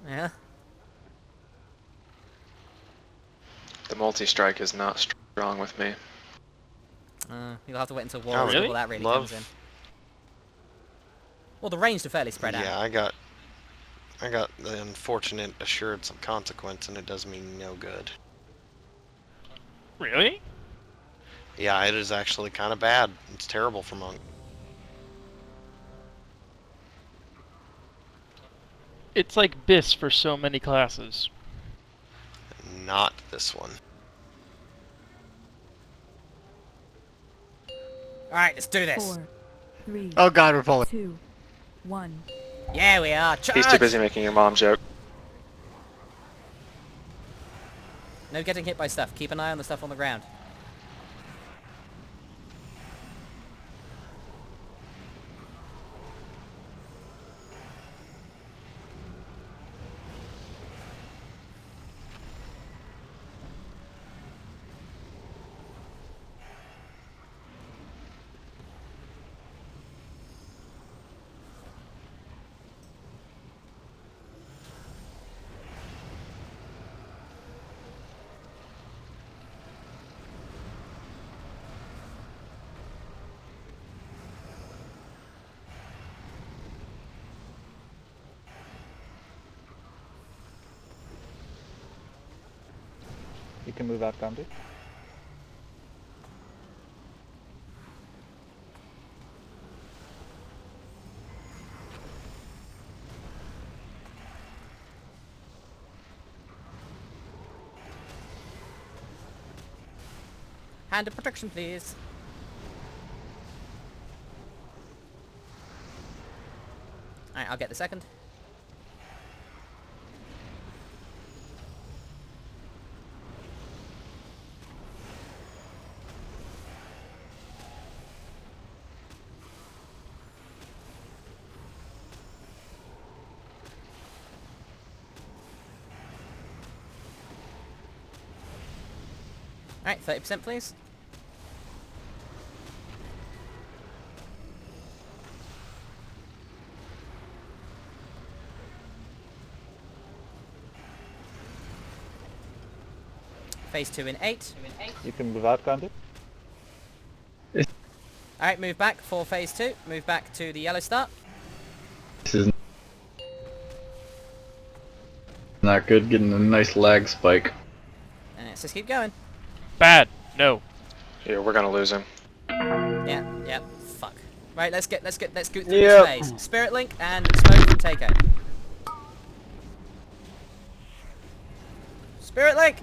Yeah? The multi-strike is not strong with me. You'll have to wait until Oh, War really? before that really Love- comes in. Well, the range are fairly spread out. Yeah, I got the unfortunate assurance of consequence, and it does me no good. Really? Yeah, it is actually kind of bad. It's terrible for monk. It's like BIS for so many classes. Not this one. Alright, let's do this. 4, 3, Oh god, we're pulling. 2, 1. Yeah, we are. Charge! He's too busy making your mom joke. No getting hit by stuff. Keep an eye on the stuff on the ground. You can move out, Gandhi. Hand of protection, please. Alright, I'll get the second. Alright, 30% please. Phase 2 in 8. You can move out, Gandhi. Alright, move back for phase 2. Move back to the yellow start. This is not good, getting a nice lag spike. Let's just keep going. Bad. No. Here, we're gonna lose him. Yeah. Fuck. Right, let's go through this Yep. phase. Spirit Link and Smoke and Takeo. Spirit Link!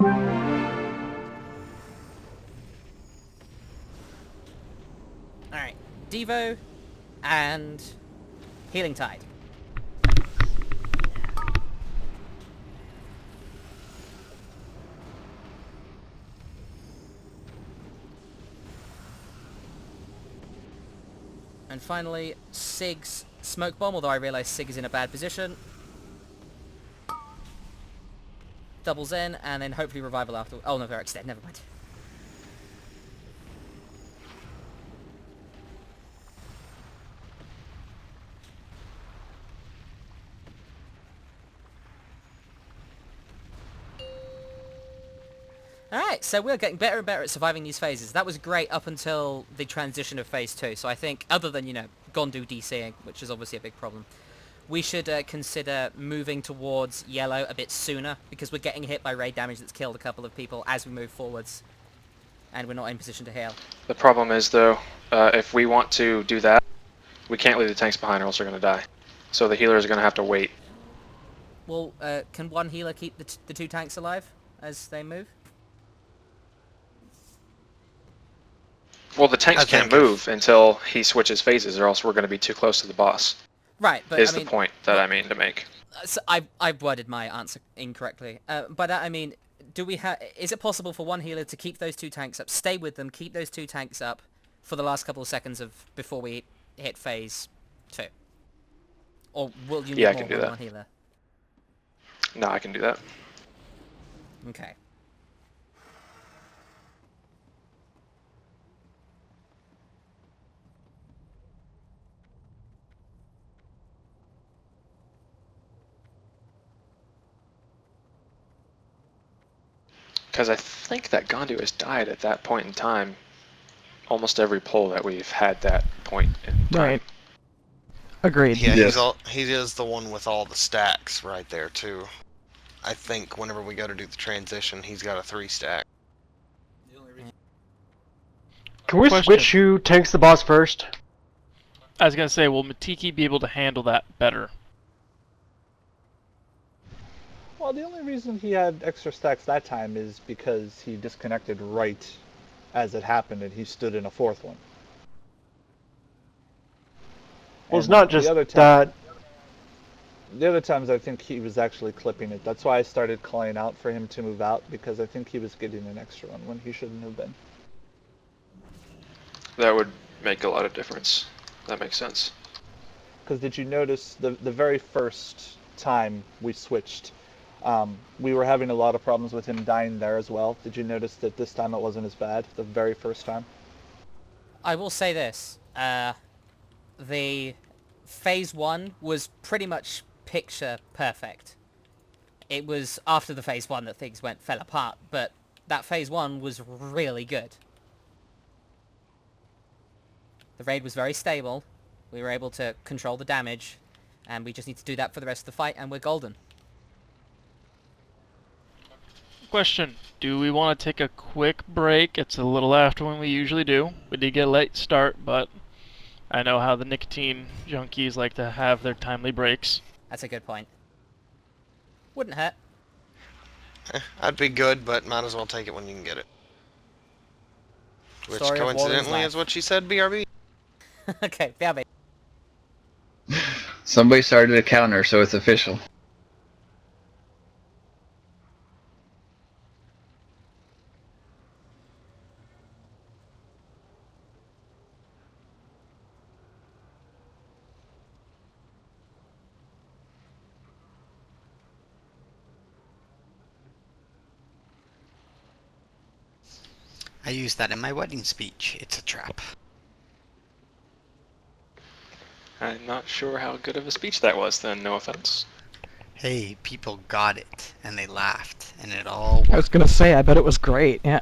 Alright. Devo and Healing Tide. And finally, Sig's Smoke Bomb, although I realise Sig is in a bad position. Doubles in, and then hopefully Revival after... Oh no, Varric's dead, never mind. Alright, so we're getting better and better at surviving these phases. That was great up until the transition of phase 2. So I think, other than, Gondu DCing, which is obviously a big problem, we should consider moving towards yellow a bit sooner, because we're getting hit by raid damage that's killed a couple of people as we move forwards, and we're not in position to heal. The problem is, though, if we want to do that, we can't leave the tanks behind or else they're gonna die. So the healers are gonna have to wait. Well, can one healer keep the two tanks alive as they move? Well, the tanks I can't think move until he switches phases, or else we're gonna be too close to the boss. Right, but Is I mean... the point that I mean to make. So I've worded my answer incorrectly. But I mean, is it possible for one healer to keep those two tanks up, stay with them, keep those two tanks up for the last couple of seconds before we hit phase 2? Or will you need Yeah, I more can do than that. one healer? No, I can do that. Okay. Because I think that Gondu has died at that point in time. Almost every pull that we've had that point in time. Right. Agreed. Yeah, Yes. he is the one with all the stacks right there too. I think whenever we go to do the transition, he's got a 3 stack. Can we Question. switch who tanks the boss first? I was gonna say, will Matiki be able to handle that better? Well, the only reason he had extra stacks that time is because he disconnected right as it happened, and he stood in a 4th one. Well, it's And not just the other that. The other times, I think he was actually clipping it. That's why I started calling out for him to move out, because I think he was getting an extra one when he shouldn't have been. That would make a lot of difference. That makes sense. Because did you notice the very first time we switched, we were having a lot of problems with him dying there as well. Did you notice that this time it wasn't as bad, the very first time? I will say this. The phase 1 was pretty much picture perfect. It was after the phase 1 that things fell apart, but that phase 1 was really good. The raid was very stable. We were able to control the damage, and we just need to do that for the rest of the fight, and we're golden. Question. Do we want to take a quick break? It's a little after when we usually do. We did get a late start, but I know how the nicotine junkies like to have their timely breaks. That's a good point. Wouldn't hurt. I'd be good, but might as well take it when you can get it. Which Story of Warren's coincidentally life. is what she said, BRB. Okay, BRB. Somebody started a counter, so it's official. I used that in my wedding speech. It's a trap. I'm not sure how good of a speech that was then, no offense. Hey, people got it, and they laughed, and it all I was worked. gonna say, I bet it was great. Yeah.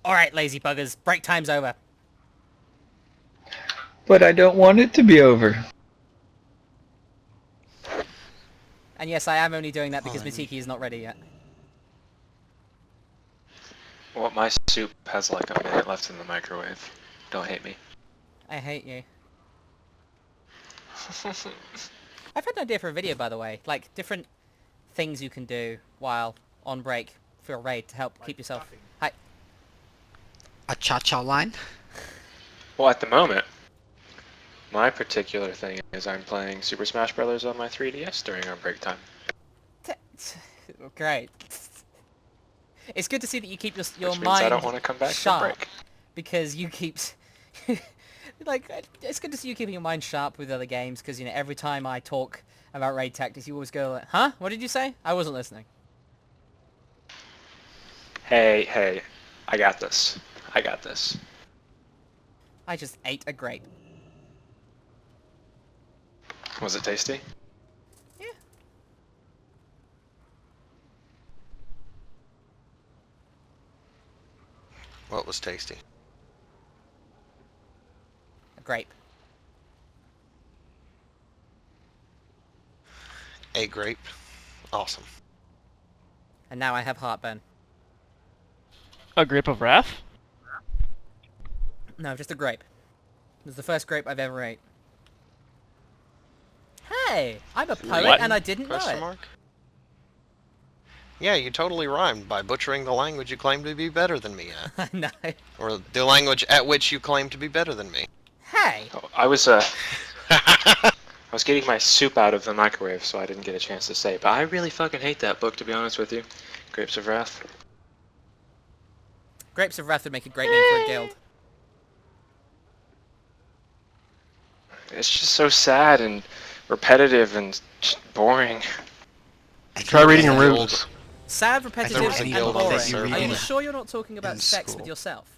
Alright, lazy buggers, break time's over. But I don't want it to be over. And yes, I am only doing that because Fine. Matiki is not ready yet. Well, my soup has like a minute left in the microwave. Don't hate me. I hate you. I've had an idea for a video, by the way. Like, different things you can do while on break for a raid to help keep yourself... Hi. A cha-cha line? Well, at the moment, my particular thing is I'm playing Super Smash Bros. On my 3DS during our break time. Great. It's good to see that you keep your Which means mind I don't want to come back from sharp. break. Because you keep... like, it's good to see you keeping your mind sharp with other games, because, you know, every time I talk about raid tactics, you always go like, huh? What did you say? I wasn't listening. Hey, I got this. I got this. I just ate a grape. Was it tasty? Yeah. What was tasty? A grape. A grape. Awesome. And now I have heartburn. A grape of wrath? No, just a grape. It was the first grape I've ever ate. Hey! I'm a poet What? and I didn't know Question it. mark? Yeah, you totally rhymed by butchering the language you claim to be better than me at. I know. Or the language at which you claim to be better than me. Hey! Oh, I was getting my soup out of the microwave, so I didn't get a chance to say. But I really fucking hate that book, to be honest with you. Grapes of Wrath. Grapes of Wrath would make a great name for a guild. It's just so sad and repetitive and just boring. Try reading the runes. Sad, there repetitive, was a and guild on boring. this server. Are you sure you're not talking about in sex school. with yourself?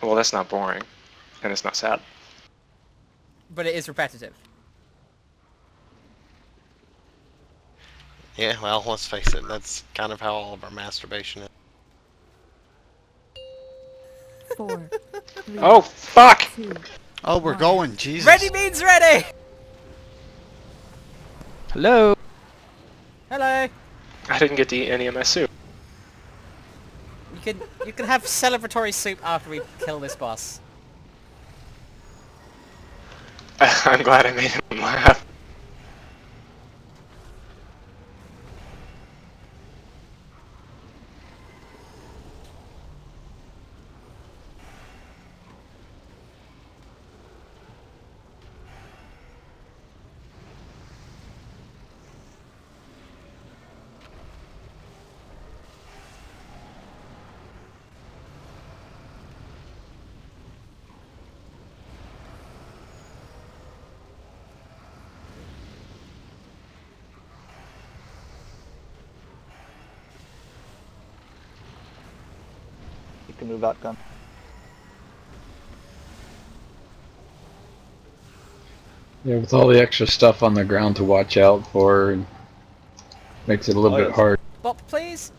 Well, that's not boring. And it's not sad. But it is repetitive. Yeah, well, let's face it, that's kind of how all of our masturbation is. 4, 3, Oh, fuck! 2, Oh, we're going, Jesus. Ready means ready! Hello. Hello! I didn't get to eat any of my soup. You can have celebratory soup after we kill this boss. I'm glad I made him laugh. You can move out, gun. Yeah, with all the extra stuff on the ground to watch out for, and makes it a little Oh, bit yes. hard. Bop, please?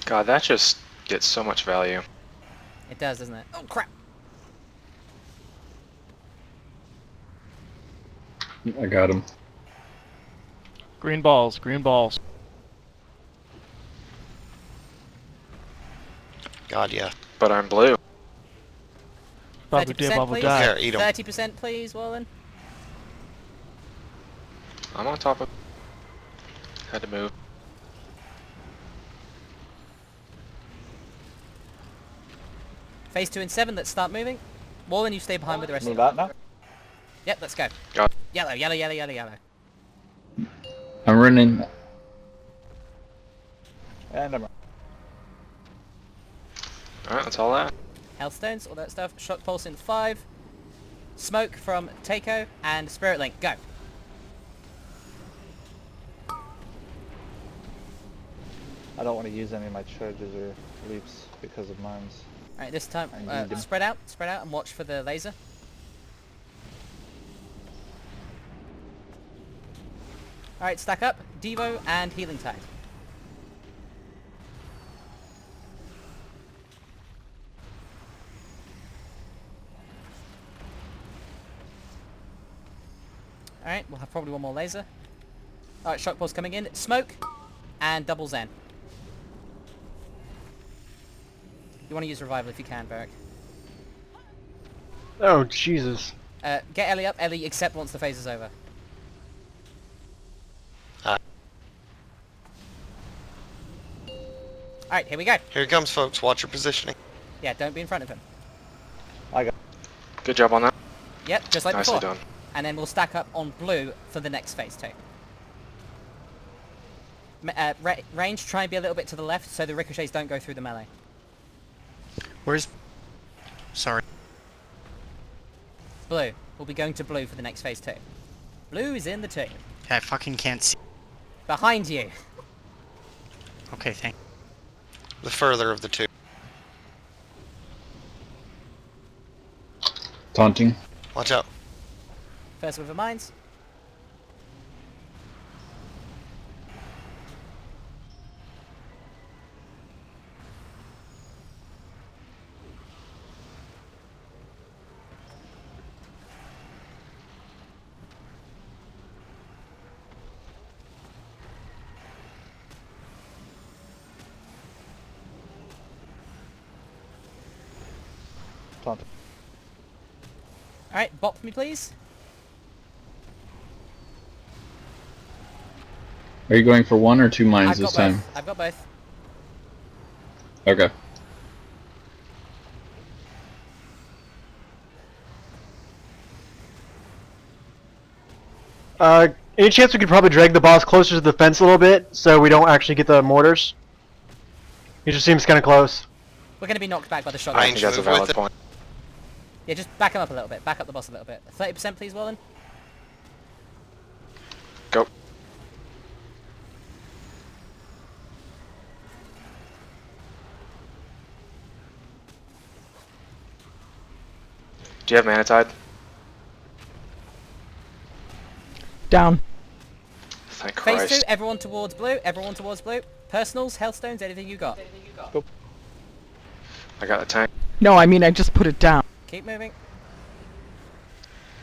God, that just gets so much value. It does, doesn't it? Oh, crap! I got him. Green balls, green balls. God, yeah. But I'm blue. Babu dee 30%, babu please? die. Here, eat 'em. 30%, please, Wallen? I'm on top of... Had to move. Phase 2 and 7, let's start moving. Wallen, you stay behind with the rest of Move you. out now. Yep, let's go. Got Yellow, yellow, yellow, yellow, yellow. I'm running. And I'm Alright, that's all that. Healthstones, all that stuff. Shock Pulse in 5. Smoke from Takeo, and Spirit Link, go. I don't want to use any of my charges or leaps because of mines. Alright, this time, I need them. spread out, and watch for the laser. Alright, stack up, Devo and Healing Tide. Alright, we'll have probably one more laser. Alright, shock pulse coming in. Smoke and double Zen. You want to use revival if you can, Varric. Oh, Jesus. Get Ellie up. Ellie, except once the phase is over. Alright, here we go. Here he comes, folks. Watch your positioning. Yeah, don't be in front of him. Good job on that. Yep, just like Nicely before. done. And then we'll stack up on blue for the next phase 2. Range, try and be a little bit to the left so the ricochets don't go through the melee. Where's... Sorry. Blue. We'll be going to blue for the next phase 2. Blue is in the team. Yeah, I fucking can't see. Behind you. Okay, thank. The further of the two. Taunting. Watch out. First with the mines. Taunt. Alright, bop me please. Are you going for 1 or 2 mines I've this got time? both. I've got both. Okay. Any chance we could probably drag the boss closer to the fence a little bit so we don't actually get the mortars? He just seems kind of close. We're going to be knocked back by the I shotgun. think that's a move with valid it. point. Yeah, just back him up a little bit. Back up the boss a little bit. 30% please, Wallen. Go. Do you have Mana Tide? Down. Thank Phase 2, Christ. everyone towards blue. Everyone towards blue. Personals, Hellstones, anything you got. I got a tank. No, I mean I just put it down. Keep moving.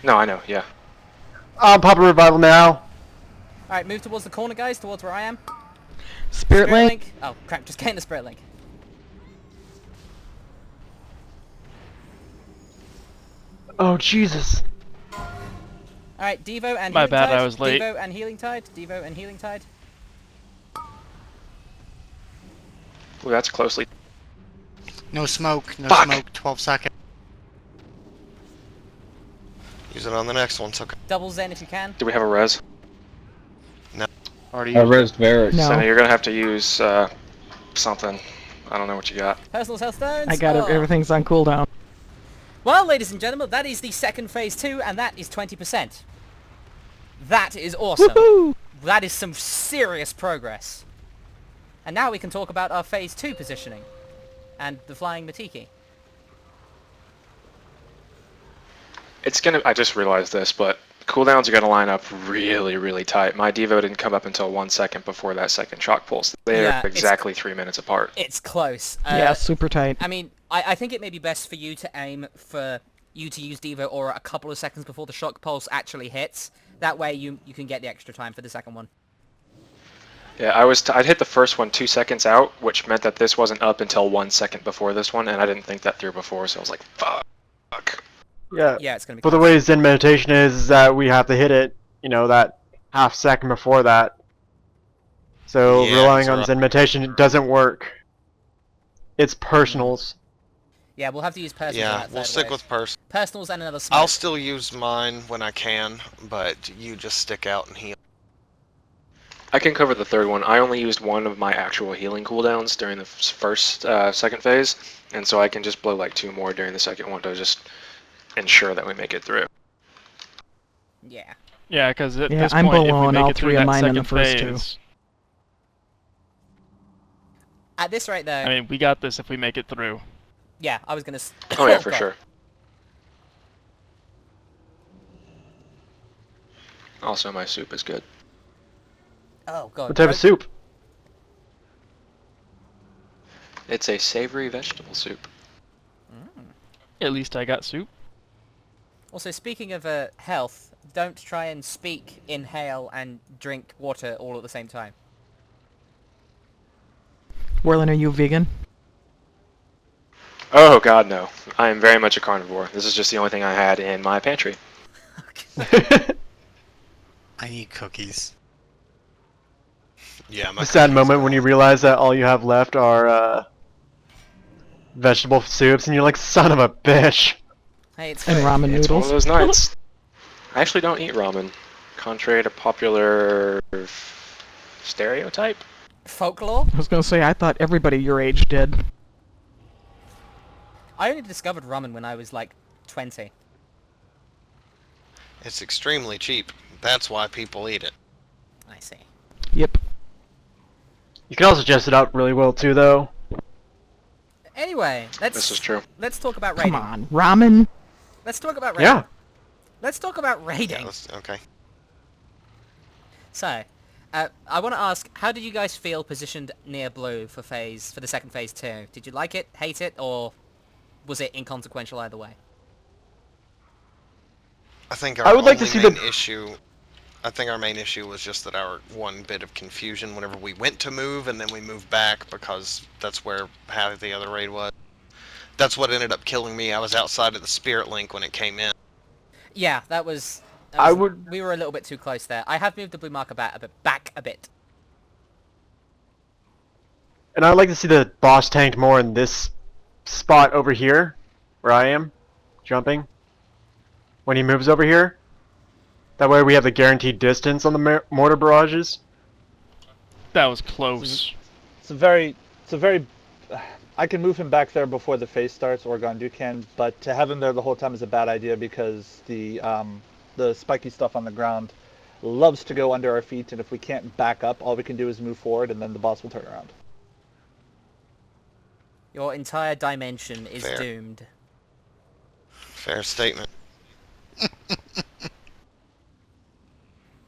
No, I know, yeah. Pop a revival now. Alright, move towards the corner, guys. Towards where I am. Spirit Link. Oh, crap. Just get in the Spirit Link. Oh, Jesus. Alright, Devo and My Healing bad, Tide. I was late. Devo and Healing Tide. Devo and Healing Tide. Ooh, that's closely. No smoke, no Fuck. smoke, 12 seconds. Use it on the next one, okay. Double Zen if you can. Do we have a res? Already I used it. resed Varric. No. Senna, you're gonna have to use something. I don't know what you got. Personals, Hellstones. I got it. Oh. Everything's on cooldown. Well, ladies and gentlemen, that is the second phase 2, and that is 20%. That is awesome. Woohoo! That is some serious progress. And now we can talk about our phase 2 positioning. And the flying Matiki. It's gonna. I just realized this, but cooldowns are gonna line up really, really tight. My Devo didn't come up until 1 second before that second shock pulse. They Yeah, are exactly 3 minutes apart. It's close. Yeah, super tight. I mean, I think it may be best for you to aim for you to use Devo Aura a couple of seconds before the shock pulse actually hits. That way you can get the extra time for the second one. Yeah, I'd hit the first one 2 seconds out, which meant that this wasn't up until 1 second before this one, and I didn't think that through before, so I was like, fuck. Yeah. Yeah, it's going to be But the way Zen meditation is that we have to hit it, you know, that half second before that. So Yeah, relying that's on right. Zen meditation it doesn't work. It's personals. Yeah, we'll have to use personals. on Yeah, that we'll third stick wave. with person. Personals and another smoke. I'll still use mine when I can, but you just stick out and heal. I can cover the third one. I only used one of my actual healing cooldowns during the second phase, and so I can just blow like 2 more during the second one to just ensure that we make it through. Yeah. Yeah, because at Yeah, this I'm point, if we blowing make all it through 3 of that mine in the second first 2. phase, At this rate, though, I mean, we got this if we make it through. yeah, I was gonna. Oh yeah, for God. sure. Also, my soup is good. Oh god. What type of soup? It's a savory vegetable soup. At least I got soup. Also, speaking of health, don't try and speak, inhale, and drink water all at the same time. Werlin, are you vegan? Oh god, no. I am very much a carnivore. This is just the only thing I had in my pantry. I need cookies. Yeah, my The sad cookies moment are when you all- realize that all you have left are vegetable soups, and you're like, son of a bitch. Hey, it's And free. ramen It's one of noodles? those nights. I actually don't eat ramen, contrary to popular stereotype. Folklore? I was gonna say, I thought everybody your age did. I only discovered ramen when I was like 20. It's extremely cheap. That's why people eat it. I see. Yep. You can also dress it up really well too, though. Anyway, This is true. let's talk about raiding. Come on, ramen. Let's talk about raiding. Yeah. Let's talk about Yeah, raiding. okay. So, I want to ask, how did you guys feel positioned near blue for the second phase 2? Did you like it, hate it, or was it inconsequential either way? I think our I would like to only see main the- issue. I think our main issue was just that our one bit of confusion whenever we went to move and then we moved back because that's where half of the other raid was. That's what ended up killing me. I was outside of the Spirit Link when it came in. Yeah, that was we were a little bit too close there. I have moved the blue marker back a bit. And I'd like to see the boss tanked more in this spot over here, where I am, jumping. When he moves over here. That way we have the guaranteed distance on the mortar barrages. That was close. It's a very. I can move him back there before the phase starts, or Gondu can, but to have him there the whole time is a bad idea because the spiky stuff on the ground loves to go under our feet, and if we can't back up, all we can do is move forward, and then the boss will turn around. Your entire dimension is Fair. doomed. Fair statement.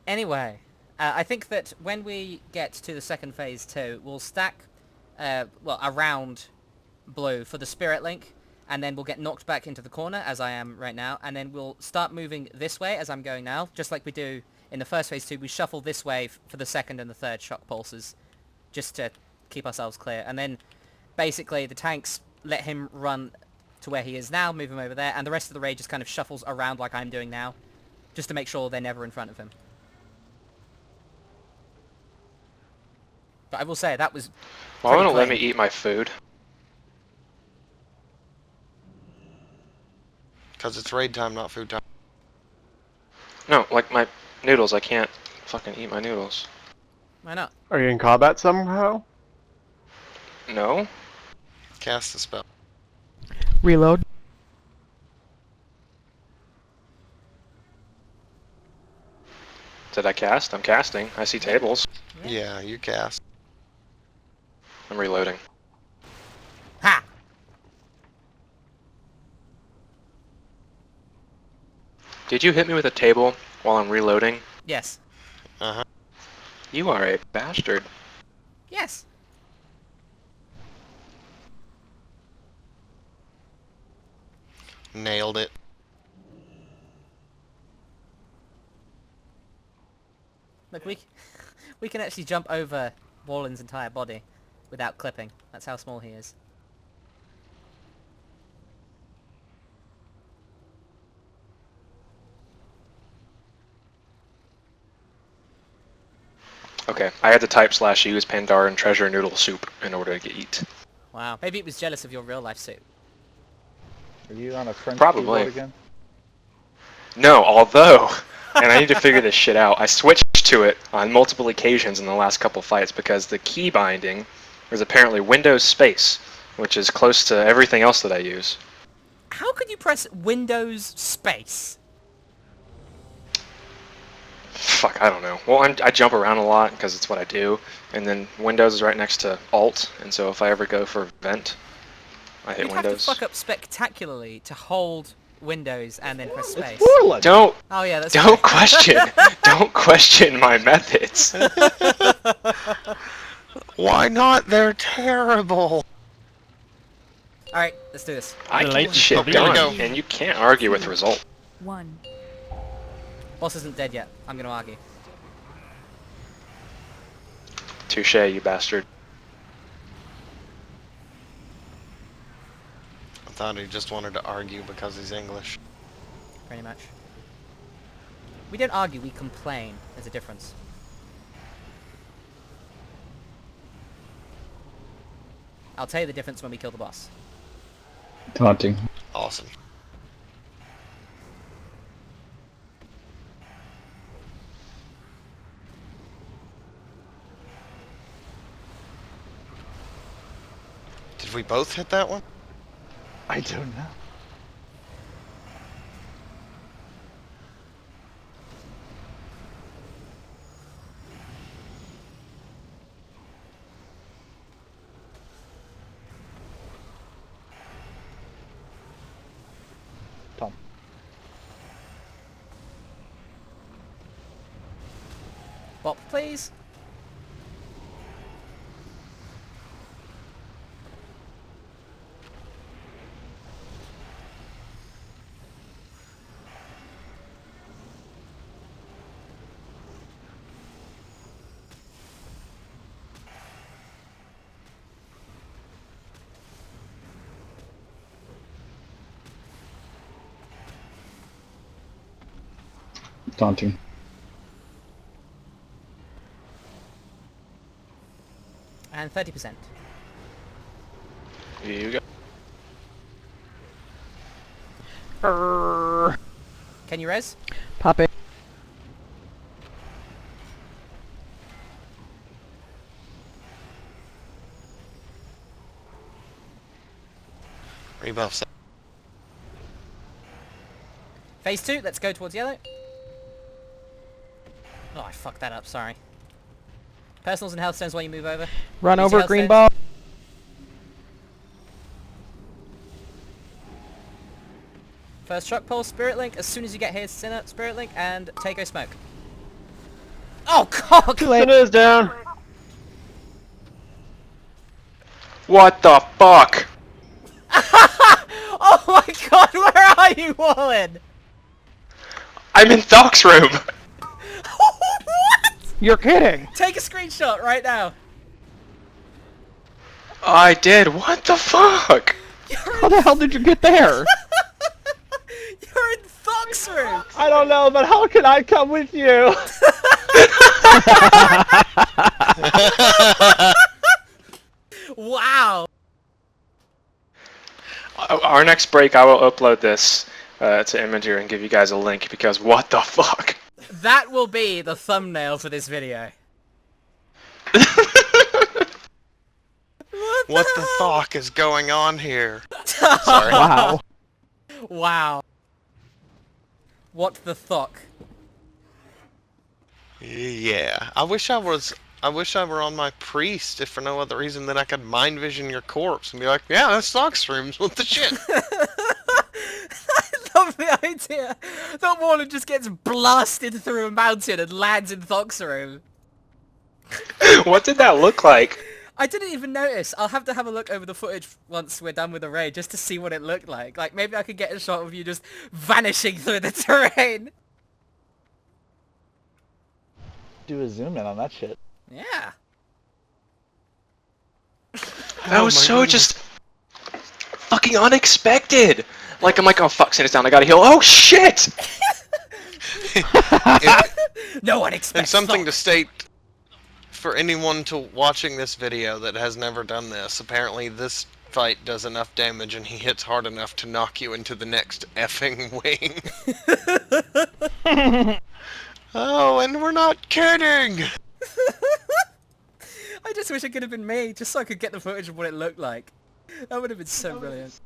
Anyway, I think that when we get to the second phase 2, we'll stack, around blue for the Spirit Link, and then we'll get knocked back into the corner, as I am right now, and then we'll start moving this way, as I'm going now, just like we do in the first phase 2. We shuffle this way for the second and the third shock pulses, just to keep ourselves clear, and then basically the tanks let him run to where he is now, move him over there, and the rest of the raid just kind of shuffles around like I'm doing now, just to make sure they're never in front of him. But I will say, that was Why pretty won't it let me clean. eat my food? Because it's raid time, not food time. No, like my noodles. I can't fucking eat my noodles. Why not? Are you in combat somehow? No? Cast the spell. Reload. Did I cast? I'm casting. I see tables. Yeah, you cast. I'm reloading. Ha! Did you hit me with a table while I'm reloading? Yes. Uh-huh. You are a bastard. Yes. Nailed it. Look, we can actually jump over Wallen's entire body without clipping. That's how small he is. Okay, I had to type /use Pandaren treasure noodle soup in order to eat. Wow. Maybe it was jealous of your real life suit. Are you on a French Probably. keyboard again? No, although, and I need to figure this shit out, I switched to it on multiple occasions in the last couple fights because the key binding is apparently Windows space, which is close to everything else that I use. How could you press Windows space? fuck, I don't know. Well, I jump around a lot because it's what I do, and then Windows is right next to Alt, and so if I ever go for Vent, I hit You'd have to Windows. fuck up spectacularly to hold Windows and then press It's space. Borland. Don't Oh yeah, that's don't true. question don't question my methods. Why not? They're terrible. Alright, let's do this. I The get lights shit are done, go. and you can't argue with the result. 1. Boss isn't dead yet. I'm gonna argue. Touche, you bastard. I thought he just wanted to argue because he's English. Pretty much. We don't argue, we complain. There's a difference. I'll tell you the difference when we kill the boss. Taunting. Awesome. Did we both hit that one? I don't know. Tom. Bop, please. Taunting. And 30%. You go. Can you res? Pop it. Rebuffs. Phase 2, let's go towards yellow. Oh, I fucked that up, sorry. Personals and health stones while you move over. Run Use over health green stones. ball. First shock pulse, spirit link. As soon as you get here, Sinner, spirit link, and take a smoke. Oh, cock! It is down. What the fuck? Oh my god, where are you, Wallen? I'm in Thok's room. What? You're kidding. Take a screenshot right now. I did. What the fuck? How the hell did you get there? You're in Thok's room. I don't know, but how can I come with you? Wow. Our next break, I will upload this to Imager and give you guys a link because what the fuck? That will be the thumbnail for this video. What the fuck is going on here? Sorry. Wow. Wow. What the fuck? Yeah. I wish I were on my priest, if for no other reason than I could mind vision your corpse and be like, yeah, that's Sock's rooms. What the shit? I love the idea that Wallen just gets blasted through a mountain and lands in Thok's room. What did that look like? I didn't even notice. I'll have to have a look over the footage once we're done with the raid just to see what it looked like. Like, maybe I could get a shot of you just vanishing through the terrain. Do a zoom in on that shit. Yeah. That was so just fucking unexpected. Like, I'm like, oh fuck, Santa's down, I gotta heal. Oh shit! No one expects And something Thok. to state for anyone watching this video that has never done this, apparently this fight does enough damage and he hits hard enough to knock you into the next effing wing. Oh, and we're not kidding! I just wish it could have been me, just so I could get the footage of what it looked like. That would have been so brilliant.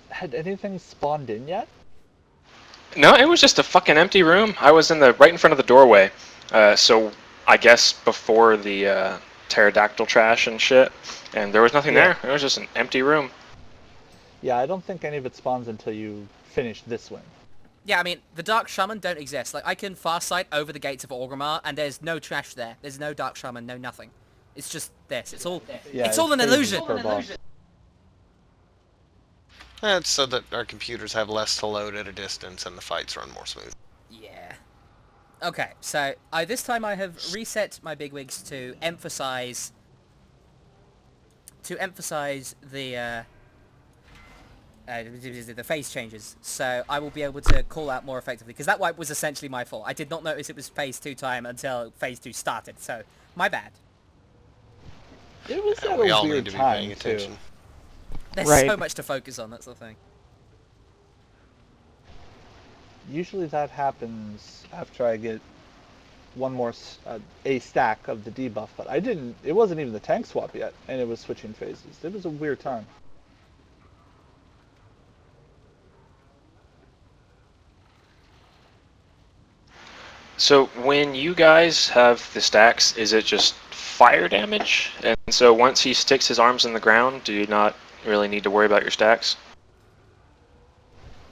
Had anything spawned in yet? No, it was just a fucking empty room. I was right in front of the doorway. So I guess before the pterodactyl trash and shit, and there was nothing Yeah. there. It was just an empty room. Yeah, I don't think any of it spawns until you finish this wing. Yeah, I mean, the Dark Shaman don't exist. Like, I can farsight over the gates of Orgrimmar, and there's no trash there. There's no Dark Shaman, no nothing. It's just this. It's all Yeah, it's all an phases illusion. per boss. That's so that our computers have less to load at a distance and the fights run more smooth. Yeah. Okay, so this time I have reset my bigwigs to emphasize the phase changes, so I will be able to call out more effectively, because that wipe was essentially my fault. I did not notice it was phase 2 time until phase 2 started, so my bad. It was Yeah, at we a all need weird to be time paying attention. too. There's Right. so much to focus on, that's the thing. Usually that happens after I get one more a stack of the debuff, but I didn't. It wasn't even the tank swap yet, and it was switching phases. It was a weird time. So when you guys have the stacks, is it just fire damage? And so once he sticks his arms in the ground, do you not really need to worry about your stacks?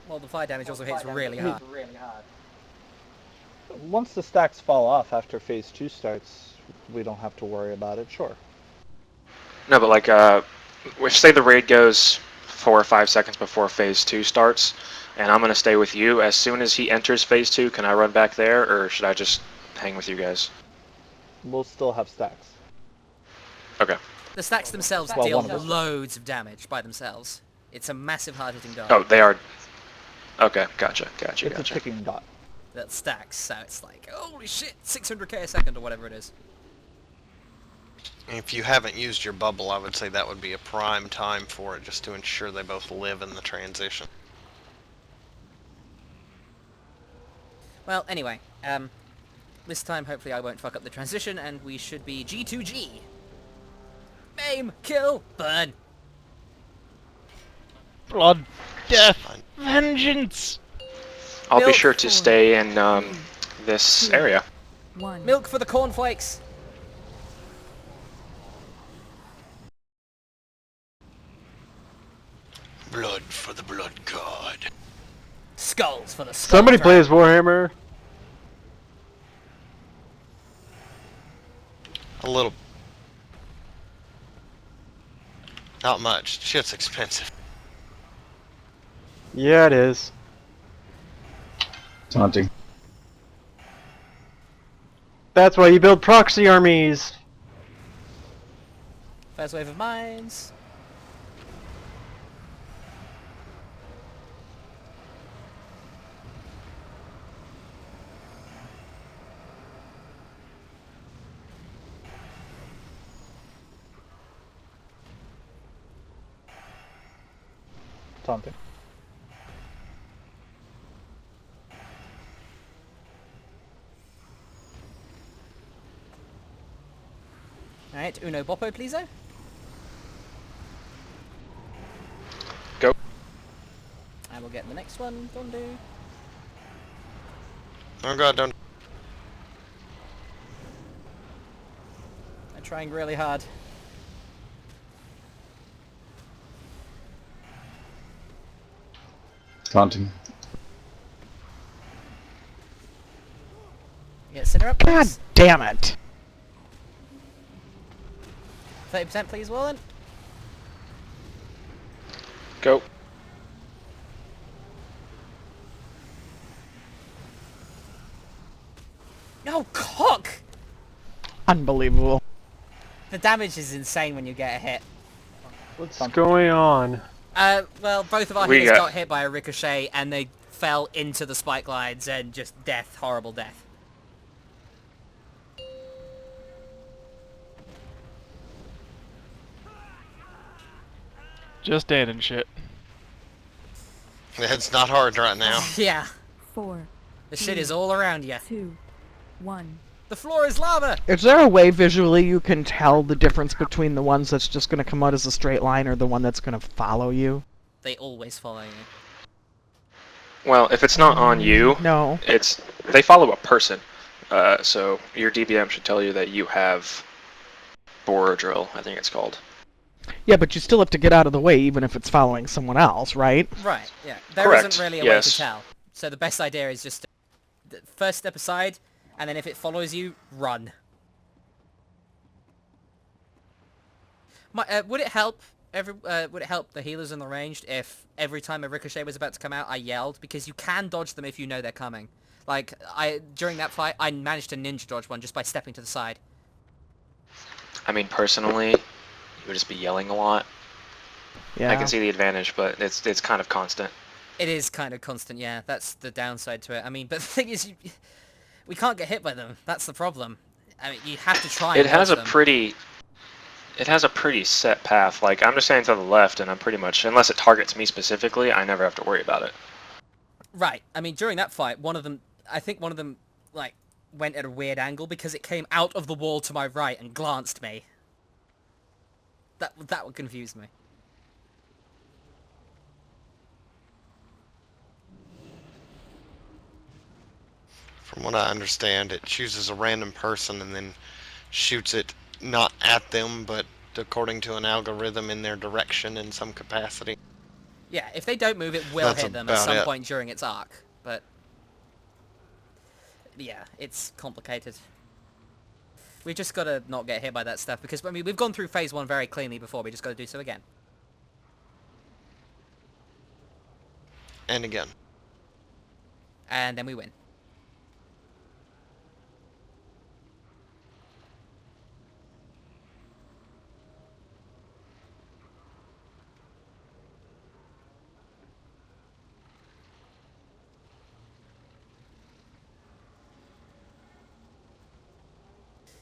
Well, the fire damage also hits really hard. Once the stacks fall off after phase 2 starts, we don't have to worry about it. Sure. No, but like, say the raid goes 4 or 5 seconds before phase 2 starts, and I'm gonna stay with you. As soon as he enters phase 2, can I run back there, or should I just hang with you guys? We'll still have stacks. Okay. The stacks themselves Well, deal one of us. loads of damage by themselves. It's a massive hard-hitting dart. Oh, they are. Okay, gotcha. It's a ticking dot. That stacks, so it's like, holy shit, 600k a second or whatever it is. If you haven't used your bubble, I would say that would be a prime time for it, just to ensure they both live in the transition. Well, anyway, this time hopefully I won't fuck up the transition, and we should be G2G. Maim, kill, burn. Blood, death, Fine. vengeance! I'll be Milk sure to for- stay in this area. 1. Milk for the cornflakes. Blood for the blood god. Skulls for the skull. Somebody throne. plays Warhammer. A little. Not much. Shit's expensive. Yeah, it is. Taunting. That's why you build proxy armies. First wave of mines. Taunting. Alright, uno boppo, please-o. Go. And we'll get the next one, Dondu. Oh god, don't. I'm trying really hard. Taunting. Get Sinner up, God please. damn it! 30% please, Warren. Go. No, cock! Unbelievable. The damage is insane when you get a hit. What's going on? Well, both of our We healers got- got hit by a ricochet and they fell into the spike lines and just death, horrible death. Just dead and shit. It's not hard right now. Yeah, 4. the shit is all around you. 2. 1. The floor is lava! Is there a way visually you can tell the difference between the ones that's just going to come out as a straight line or the one that's going to follow you? They always follow you. Well, if it's not on you, No. they follow a person. So your DBM should tell you that you have bore drill, I think it's called. Yeah, but you still have to get out of the way, even if it's following someone else, right? Right, yeah. There Correct, not really a way yes. to tell. So the best idea is just first step aside, and then if it follows you, run. Would it help would it help the healers in the ranged if every time a ricochet was about to come out, I yelled? Because you can dodge them if you know they're coming. Like, during that fight, I managed to ninja dodge one just by stepping to the side. I mean, personally, you would just be yelling a lot. Yeah. I can see the advantage, but it's kind of constant. It is kind of constant, yeah. That's the downside to it. I mean, but the thing is, we can't get hit by them. That's the problem. I mean, you have to try and It has dodge a them. pretty set path. Like, I'm just standing to the left, and I'm pretty much, unless it targets me specifically, I never have to worry about it. Right. I mean, during that fight, I think one of them, like, went at a weird angle because it came out of the wall to my right and glanced me. That would confuse me. From what I understand, it chooses a random person and then shoots it not at them, but according to an algorithm in their direction in some capacity. Yeah, if they don't move, it will That's hit them at about some it. point during its arc. But yeah, it's complicated. We just gotta not get hit by that stuff because, I mean, we've gone through phase 1 very cleanly before. We just gotta do so again. And again. And then we win.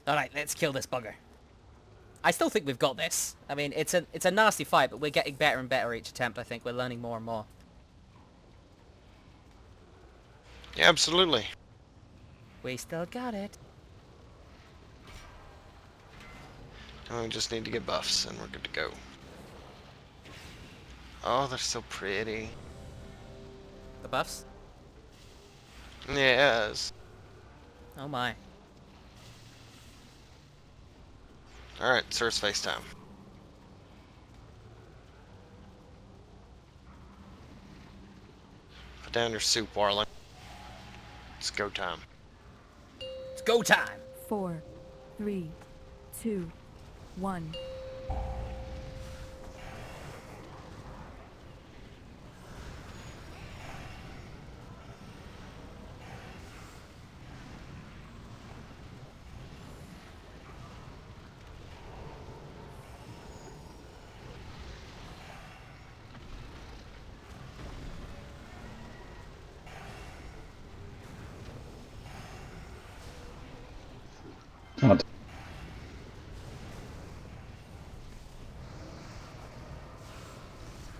Alright, let's kill this bugger. I still think we've got this. I mean, it's a nasty fight, but we're getting better and better each attempt, I think. We're learning more and more. Yeah, absolutely. We still got it. And we just need to get buffs and we're good to go. Oh, they're so pretty. The buffs? Yes. Oh my. Alright, Sir's face time. Put down your soup, Warling. It's go time. It's go time! 4, 3, 2, 1.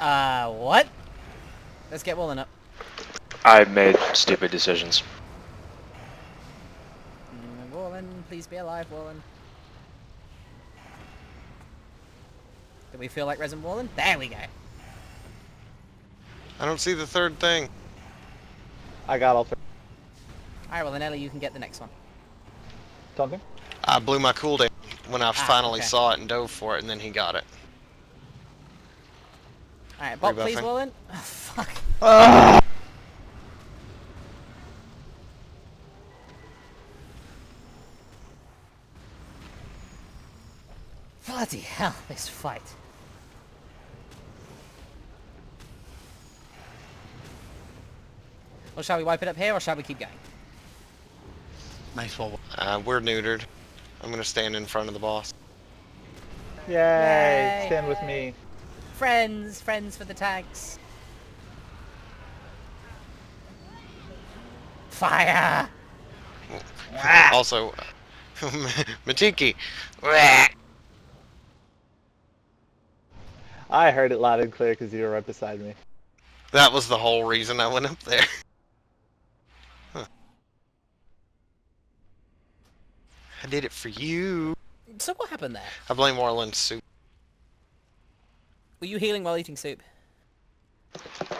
Oh, What? Let's get Woolen up. I've made stupid decisions. Woolen, please be alive, Woolen. Do we feel like resin Woolen? There we go. I don't see the third thing. I got all three. Alright, well then Ellie, you can get the next one. Something? I blew my cooldown when I finally okay. saw it and dove for it, and then he got it. Alright, bot please, Rebuffing. Woolen. Oh, fuck. Bloody hell, this fight. Well, shall we wipe it up here, or shall we keep going? Nice wall. We're neutered. I'm gonna stand in front of the boss. Yay! Yay. Stand with me. Friends for the tanks. Fire! Also, Matiki. I heard it loud and clear because you were right beside me. That was the whole reason I went up there. Huh. I did it for you. So what happened there? I blame Warland's soup. Were you healing while eating soup?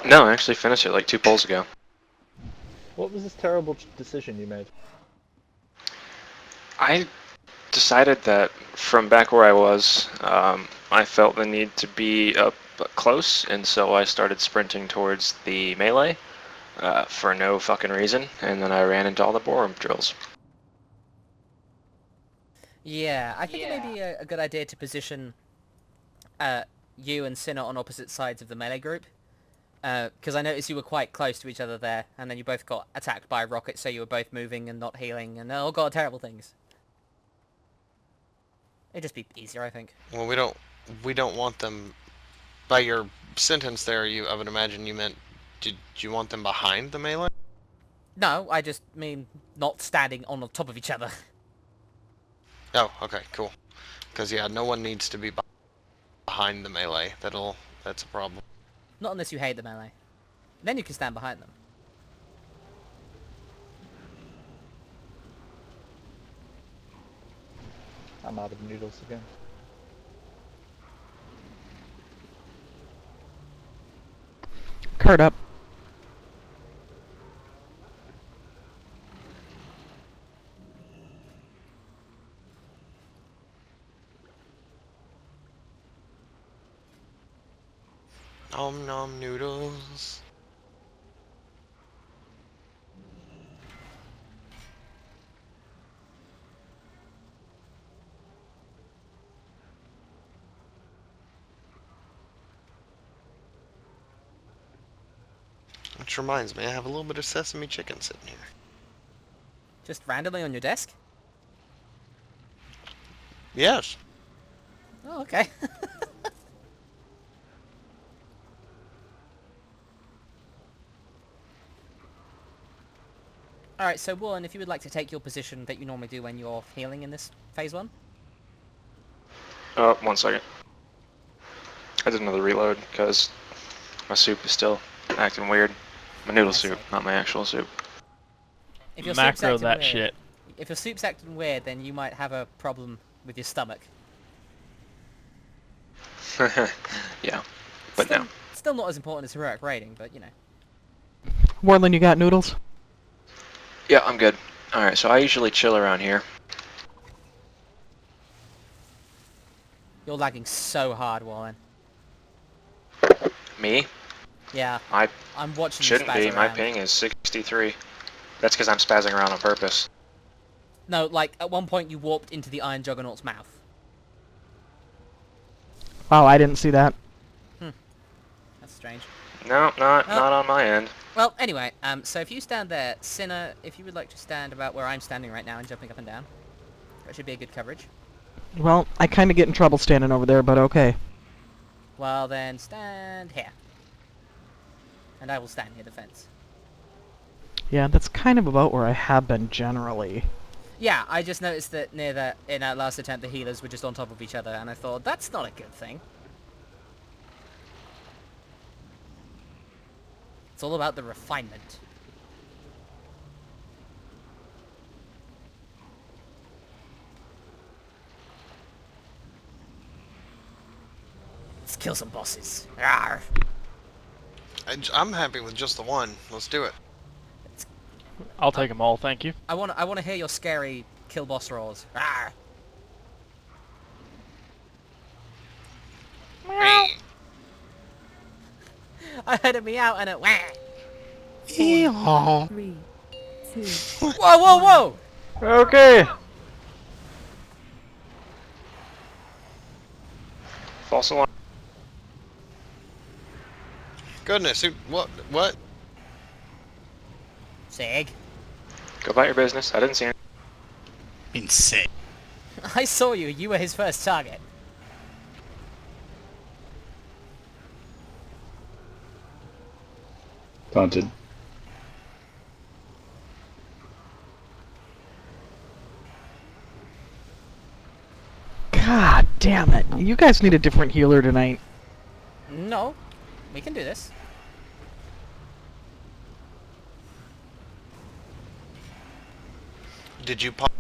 No, I actually finished it like 2 polls ago. What was this terrible decision you made? I decided that from back where I was, I felt the need to be up close, and so I started sprinting towards the melee for no fucking reason, and then I ran into all the boredom drills. Yeah, I think it may be a good idea to position you and Sinner on opposite sides of the melee group. Because I noticed you were quite close to each other there, and then you both got attacked by a rocket, so you were both moving and not healing, and all got terrible things. It'd just be easier, I think. Well, we don't want them. By your sentence there, I would imagine you meant, did you want them behind the melee? No, I just mean not standing on the top of each other. Oh, okay, cool. Because yeah, no one needs to be behind the melee. That's a problem. Not unless you hate the melee. Then you can stand behind them. I'm out of noodles again. Card up. Nom nom noodles. Which reminds me, I have a little bit of sesame chicken sitting here. Just randomly on your desk? Yes. Oh, okay. Alright, so Warren, if you would like to take your position that you normally do when you're healing in this phase 1. Oh, 1 second. I did another reload because my soup is still acting weird. My noodle soup, not my actual soup. If your soup's Macro acting that weird, shit. If your soup's acting weird, then you might have a problem with your stomach. Yeah, but still, no. Still not as important as heroic raiding, but you know. Warland, you got noodles? Yeah, I'm good. Alright, so I usually chill around here. You're lagging so hard, Warren. Me? Yeah, I I'm watching you shouldn't spaz be. My around. ping is 63. That's because I'm spazzing around on purpose. No, like, at one point you warped into the Iron Juggernaut's mouth. Wow, I didn't see that. That's strange. No, not on my end. Well, anyway, so if you stand there, Sinner, if you would like to stand about where I'm standing right now and jumping up and down, that should be a good coverage. Well, I kind of get in trouble standing over there, but okay. Well then, stand here. And I will stand near the fence. Yeah, that's kind of about where I have been generally. Yeah, I just noticed that in that last attempt the healers were just on top of each other, and I thought, that's not a good thing. It's all about the refinement. Let's kill some bosses. Rawr. I'm happy with just the one. Let's do it. I'll take them all, thank you. I want to hear your scary kill boss roars. Rawr. I heard a meow and a wah. Eeyaw. 3, 2, Whoa, whoa, whoa! Okay. False alarm. Goodness, what? Sig. Go about your business. I didn't see it. Being sick. I saw you. You were his first target. Taunted. God damn it. You guys need a different healer tonight. No. We can do this. Did you pop,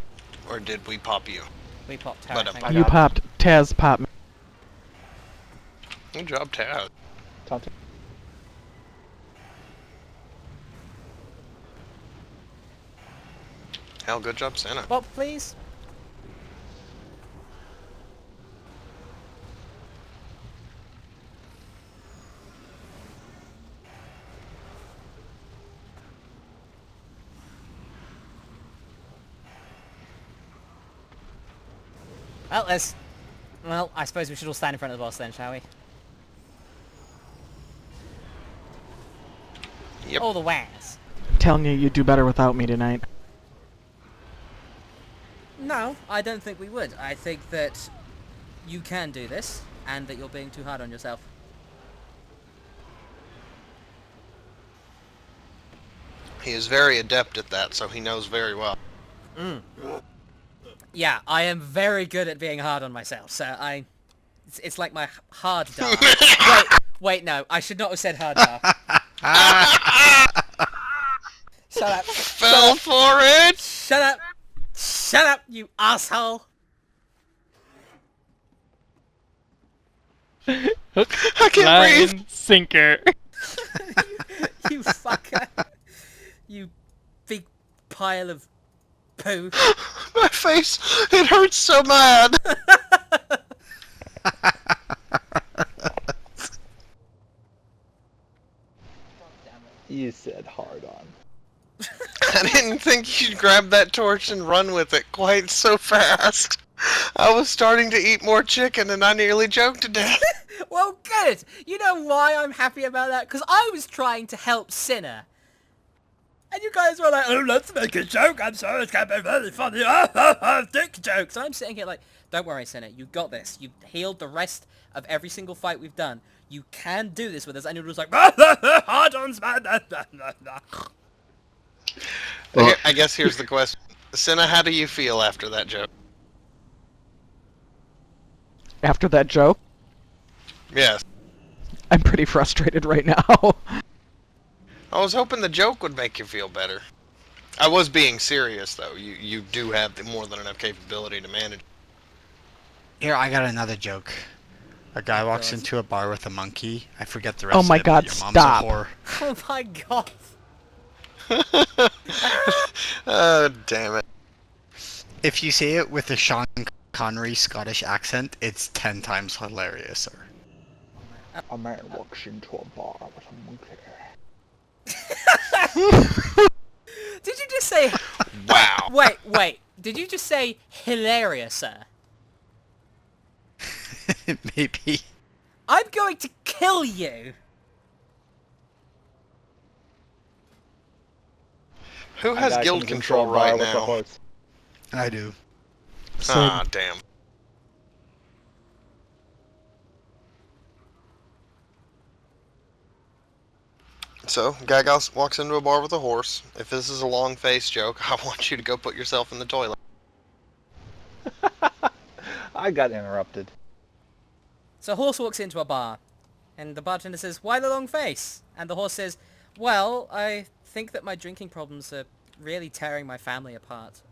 or did we pop you? We popped her. But, thank I you. You got it. popped. Taz popped me. Good job, Taz. Taunting. Hell, good job, Santa. Bob, please. Well, I suppose we should all stand in front of the boss then, shall we? Yep. All the wares. I'm telling you, you'd do better without me tonight. No, I don't think we would. I think that you can do this, and that you're being too hard on yourself. He is very adept at that, so he knows very well. Yeah, I am very good at being hard on myself, so it's like my hard dar. wait, no, I should not have said hard dar. Shut up. Fell for it! Shut up. Shut up, you asshole. Hook, I can't line, breathe. sinker. You fucker. You big pile of poo. My face, it hurts so bad. You said hard on. I didn't think you'd grab that torch and run with it quite so fast. I was starting to eat more chicken and I nearly choked to death. Well, good. You know why I'm happy about that? Because I was trying to help Sinner. And you guys were like, oh, let's make a joke. I'm sorry, it's going to be really funny. Dick jokes. And I'm sitting here like, don't worry, Sinner. You got this. You healed the rest of every single fight we've done. You can do this with us. And you're just like, hard-ons, man. Well- I guess here's the question. Senna, how do you feel after that joke? After that joke, Yes. I'm pretty frustrated right now. I was hoping the joke would make you feel better. I was being serious, though. You do have more than enough capability to manage. Here, I got another joke. A guy walks God. into a bar with a monkey. I forget the rest Oh of my it, God, but your stop. mom's a whore. Oh my god. Oh, damn it. If you say it with a Sean Connery Scottish accent, it's 10 times hilarious. A man walks into a bar with a monkey. Did you just say... Wow. Wait. Did you just say hilarious, sir? Maybe. I'm going to kill you. Who A has guy guild comes into control a bar right with a now? horse. I do. Ah, damn. So, guy walks into a bar with a horse. If this is a long face joke, I want you to go put yourself in the toilet. I got interrupted. So a horse walks into a bar, and the bartender says, why the long face? And the horse says, well, I think that my drinking problems are really tearing my family apart.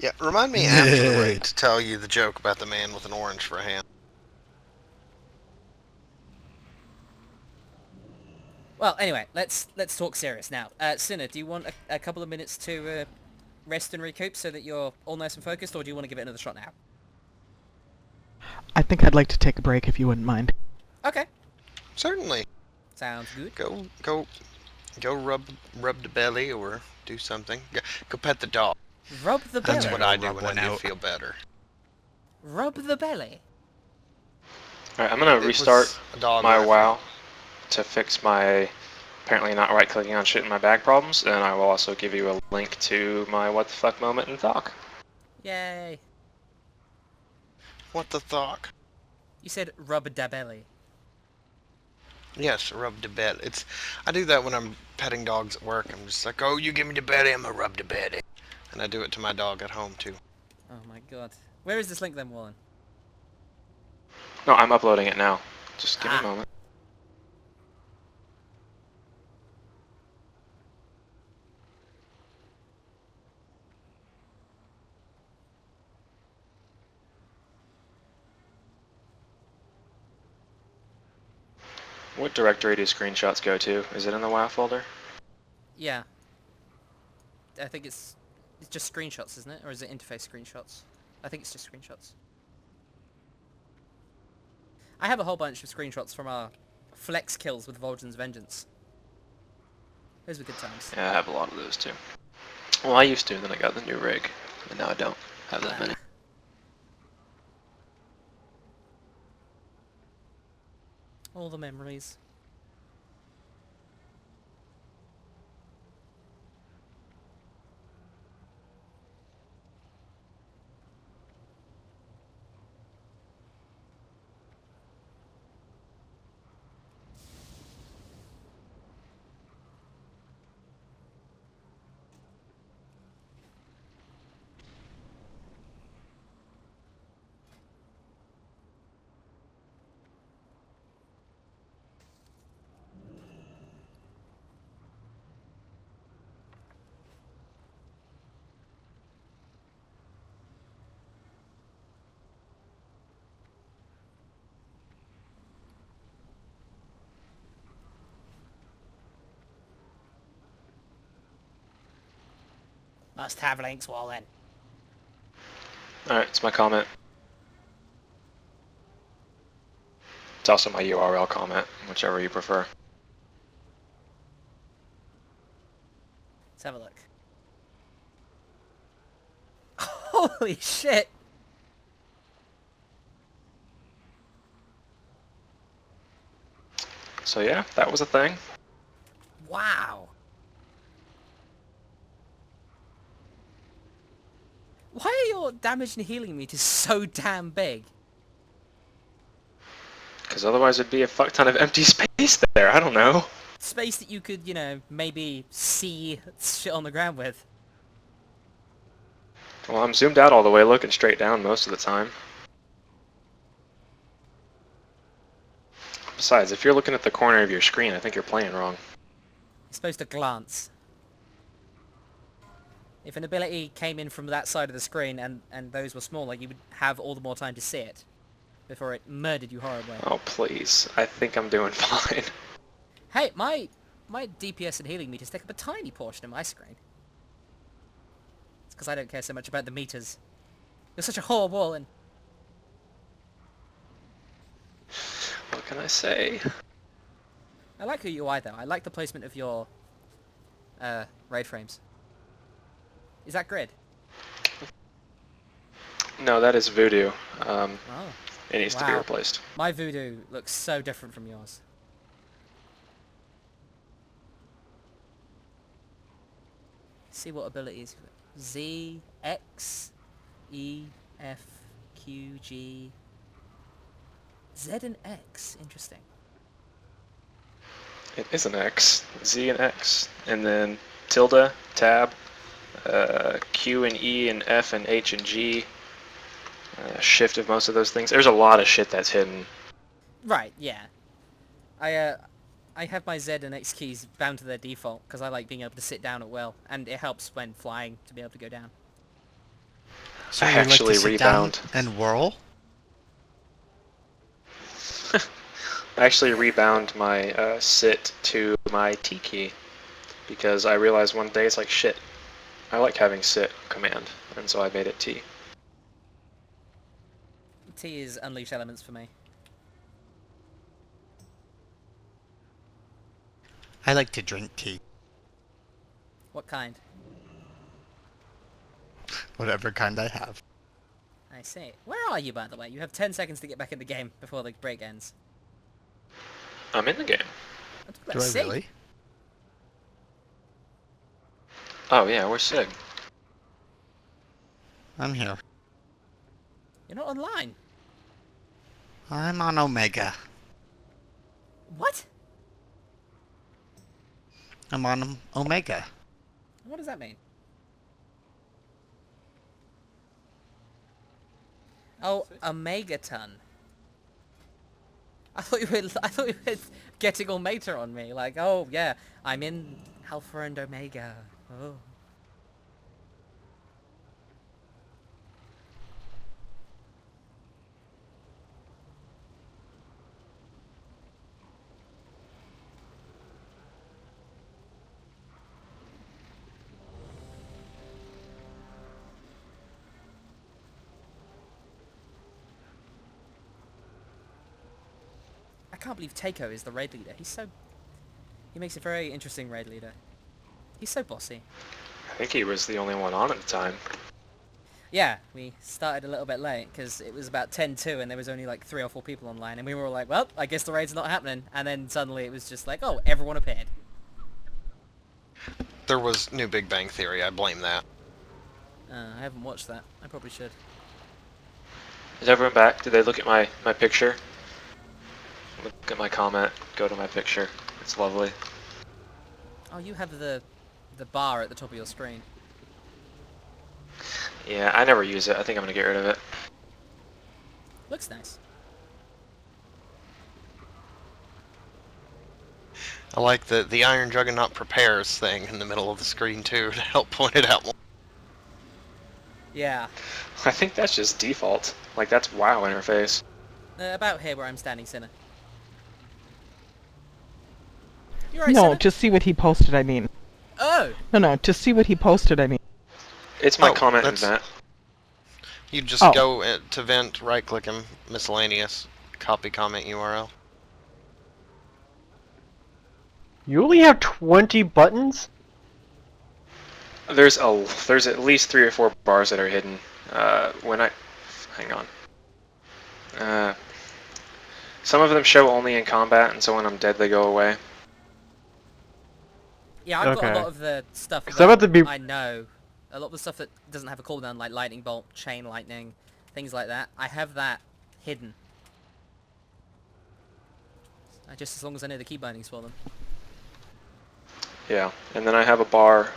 Yeah, remind me after the raid to tell you the joke about the man with an orange for a hand. Well, anyway, let's talk serious now. Sinner, do you want a couple of minutes to rest and recoup so that you're all nice and focused, or do you want to give it another shot now? I think I'd like to take a break if you wouldn't mind. Okay. Certainly. Sounds good. Go rub the belly or do something. Go pet the dog. Rub the belly. That's what I do Rub when one I do out. feel better. Rub the belly. Alright, I'm gonna It restart was a dog my reference. WoW to fix my apparently not right-clicking on shit in my bag problems, and I will also give you a link to my what the fuck moment in Thok. Yay. What the thought? You said rub da belly. Yes, rub the belly. I do that when I'm petting dogs at work. I'm just like, oh, you give me the belly, I'm gonna rub the belly. And I do it to my dog at home too. Oh my god. Where is this link then, Wallen? No, I'm uploading it now. Just give me a moment. What directory do screenshots go to? Is it in the WoW folder? Yeah. I think it's just screenshots, isn't it? Or is it interface screenshots? I think it's just screenshots. I have a whole bunch of screenshots from our flex kills with Vol'jin's Vengeance. Those were good times. Yeah, I have a lot of those too. Well, I used to, then I got the new rig, and now I don't have that many. All the memories. Must have links, well then. Alright, it's my comment. It's also my URL comment, whichever you prefer. Let's have a look. Holy shit! So yeah, that was a thing. Wow! Why are your damage and healing meters so damn big? Because otherwise it'd be a fuck ton of empty space there, I don't know. Space that you could, you know, maybe see shit on the ground with. Well, I'm zoomed out all the way, looking straight down most of the time. Besides, if you're looking at the corner of your screen, I think you're playing wrong. You're supposed to glance. If an ability came in from that side of the screen and those were smaller, you would have all the more time to see it before it murdered you horribly. Oh, please. I think I'm doing fine. Hey, my DPS and healing meters take up a tiny portion of my screen. It's because I don't care so much about the meters. You're such a horrible and... What can I say? I like your UI though. I like the placement of your raid frames. Is that grid? No, that is voodoo. Oh. It needs to be Wow. replaced. My voodoo looks so different from yours. See what abilities. Z, X, E, F, Q, G, Z and X. Interesting. It is an X. Z and X. And then tilde, tab, Q and E and F and H and G. Shift of most of those things. There's a lot of shit that's hidden. Right, yeah. I have my Z and X keys bound to their default because I like being able to sit down at will, and it helps when flying to be able to go down. So I you like actually to sit rebound. down and whirl? I actually rebound my sit to my T key because I realized one day it's like shit. I like having sit command, and so I made it T. T is unleash elements for me. I like to drink tea. What kind? Whatever kind I have. I see. Where are you, by the way? You have 10 seconds to get back in the game before the break ends. I'm in the game. I'm talking Do about I Sig. really? Oh yeah, where's Sig? I'm here. You're not online. I'm on Omega. What? I'm on Omega. What does that mean? Oh, a megaton. I thought you were getting all meta on me. Like, oh yeah, I'm in Alpha and Omega. Oh. can't believe Takeo is the raid leader. He makes a very interesting raid leader. He's so bossy. I think he was the only one on at the time. Yeah, we started a little bit late because it was about 10:02 and there was only like 3 or 4 people online, and we were all like, well, I guess the raid's not happening. And then suddenly it was just like, oh, everyone appeared. There was New Big Bang Theory. I blame that. I haven't watched that. I probably should. Is everyone back? Did they look at my picture? Look at my comment. Go to my picture. It's lovely. Oh, you have the bar at the top of your screen. Yeah, I never use it. I think I'm gonna get rid of it. Looks nice. I like the Iron Juggernaut prepares thing in the middle of the screen too to help point it out more. Yeah. I think that's just default. Like, that's WoW interface. About here where I'm standing, Sinner. You alright, No, Sinner? to see what he posted, I mean. Oh! No, to see what he posted, I mean. It's my Oh, comment in that's- vent. You just Oh. go to vent, right click him, miscellaneous, copy comment URL. You only have 20 buttons? There's at least 3 or 4 bars that are hidden. Hang on. Some of them show only in combat, and so when I'm dead, they go away. Yeah, I've got Okay. a lot of the stuff 'Cause I'm about to be- I know. A lot of the stuff that doesn't have a cooldown, like lightning bolt, chain lightning, things like that. I have that hidden. Just as long as I know the key bindings for them. Yeah, and then I have a bar.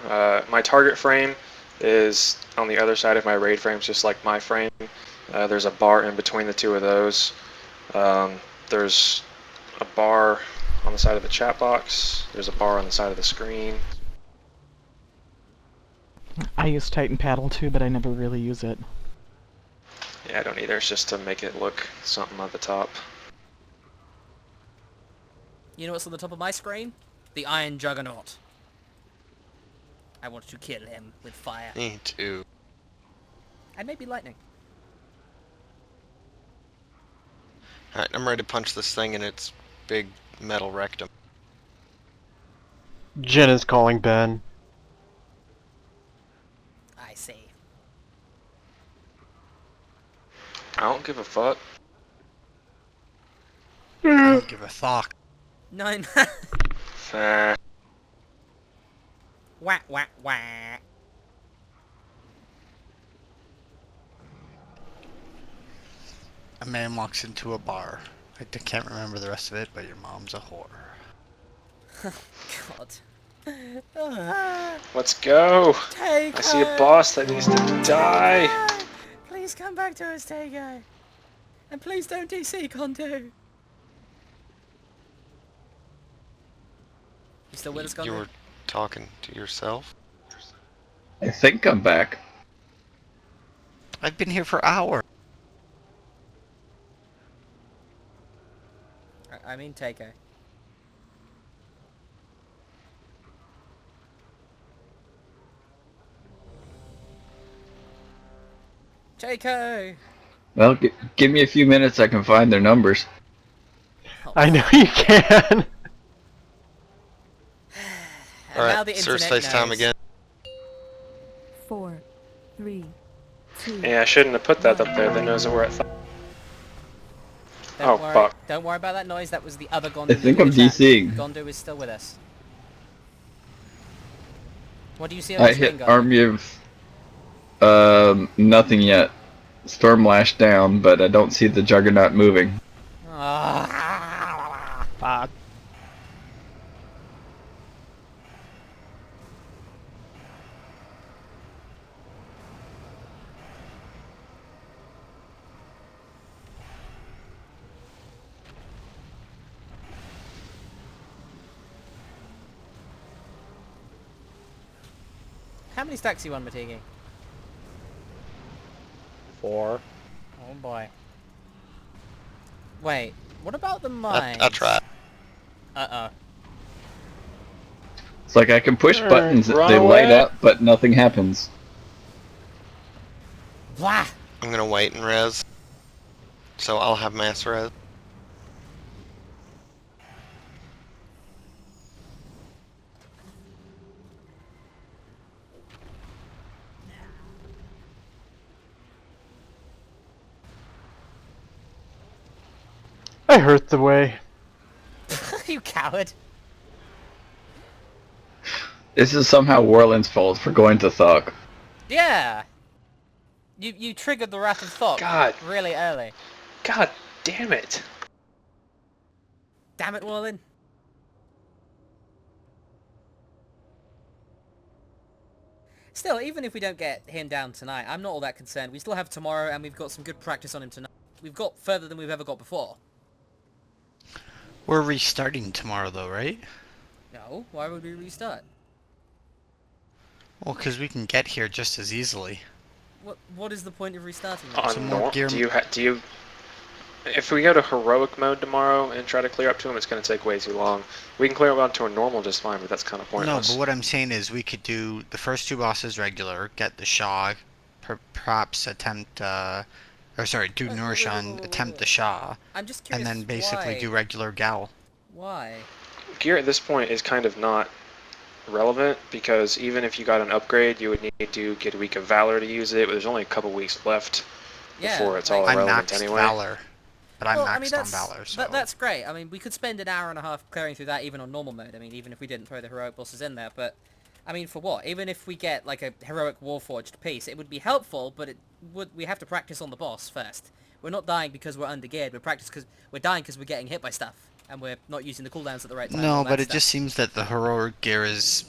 My target frame is on the other side of my raid frames, just like my frame. There's a bar in between the two of those. There's a bar on the side of the chat box. There's a bar on the side of the screen. I use Titan Paddle too, but I never really use it. Yeah, I don't either. It's just to make it look something at the top. You know what's on the top of my screen? The Iron Juggernaut. I want to kill him with fire. Me too. And maybe lightning. Alright, I'm ready to punch this thing in its big metal rectum. Jen is calling Ben. I see. I don't give a fuck. I don't give a fuck. 9. Uh, Whack, whack, whack. A man walks into a bar. I can't remember the rest of it, but your mom's a whore. God. let's go. Take I see a boss that needs to die. Please come back to us, Tego. And please don't DC Kondu. You still with us, Kondu? You were talking to yourself? I think I'm back. I've been here for hours. I mean Takeo. Takeo! Well, give me a few minutes, I can find their numbers. I know you can. And now Alright, the Sir's internet FaceTime knows. again. 4, 3, 2. Yeah, I shouldn't have put that up there. That knows that we're at. Don't Oh, worry, fuck. Don't worry about that noise. That was the other Gondu. I think in I'm the chat. DCing. Gondu is still with us. What do you see on I the screen, hit Gondu? army of... nothing yet. Storm lashed down, but I don't see the Juggernaut moving. Ah. Fuck. How many stacks you on, Matigi? 4. Oh boy. Wait, what about the mines? I tried. Uh-oh. It's like I can push buttons, run they light away. up, but nothing happens. Blah! I'm gonna wait and res. So I'll have mass res. I hurt the way. You coward. This is somehow Warland's fault for going to Thok. Yeah. You triggered the Wrath of Thok God. really early. God damn it. Damn it, Warland. Still, even if we don't get him down tonight, I'm not all that concerned. We still have tomorrow, and we've got some good practice on him tonight. We've got further than we've ever got before. We're restarting tomorrow, though, right? No, why would we restart? Well, because we can get here just as easily. What is the point of restarting? Then? On Some more norm, gear- do you? If we go to heroic mode tomorrow and try to clear up to him, it's going to take way too long. We can clear up to a normal just fine, but that's kind of No, pointless. but what I'm saying is we could do the first 2 bosses regular, get the Shah, perhaps attempt, do Nurshan, attempt the Shah, I'm just curious. and then basically why? do regular Gal. Why? Gear at this point is kind of not relevant because even if you got an upgrade, you would need to get a week of Valor to use it. But there's only a couple weeks left before it's all I irrelevant maxed anyway. Valor, but I'm Well, maxed on Valor, so... that's great. I mean, we could spend an hour and a half clearing through that even on normal mode. I mean, even if we didn't throw the heroic bosses in there. But, I mean, for what? Even if we get, like, a heroic Warforged piece, it would be helpful, but we have to practice on the boss first. We're not dying because we're undergeared. We're dying because we're getting hit by stuff, and we're not using the cooldowns at the right time. No, but it just seems that the heroic gear is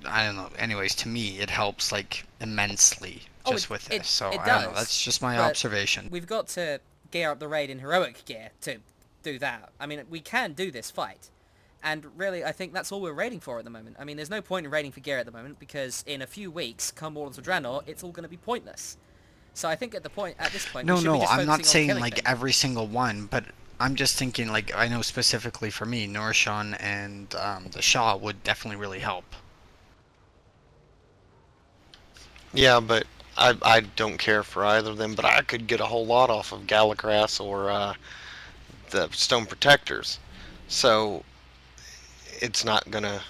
I don't know. Anyways, to me, it helps like immensely with this. So it I don't know. does, That's just my but observation. We've got to gear up the raid in heroic gear to do that. I mean, we can do this fight, and really, I think that's all we're raiding for at the moment. I mean, there's no point in raiding for gear at the moment because in a few weeks, come Warlords of Draenor, it's all going to be pointless. So I think at this point, No, we should be just I'm not focusing on saying killing like things. every single one, but I'm just thinking like I know specifically for me, Norshan and the Shah would definitely really help. Yeah, but I don't care for either of them, but I could get a whole lot off of Galacrass or the Stone Protectors. So it's not gonna...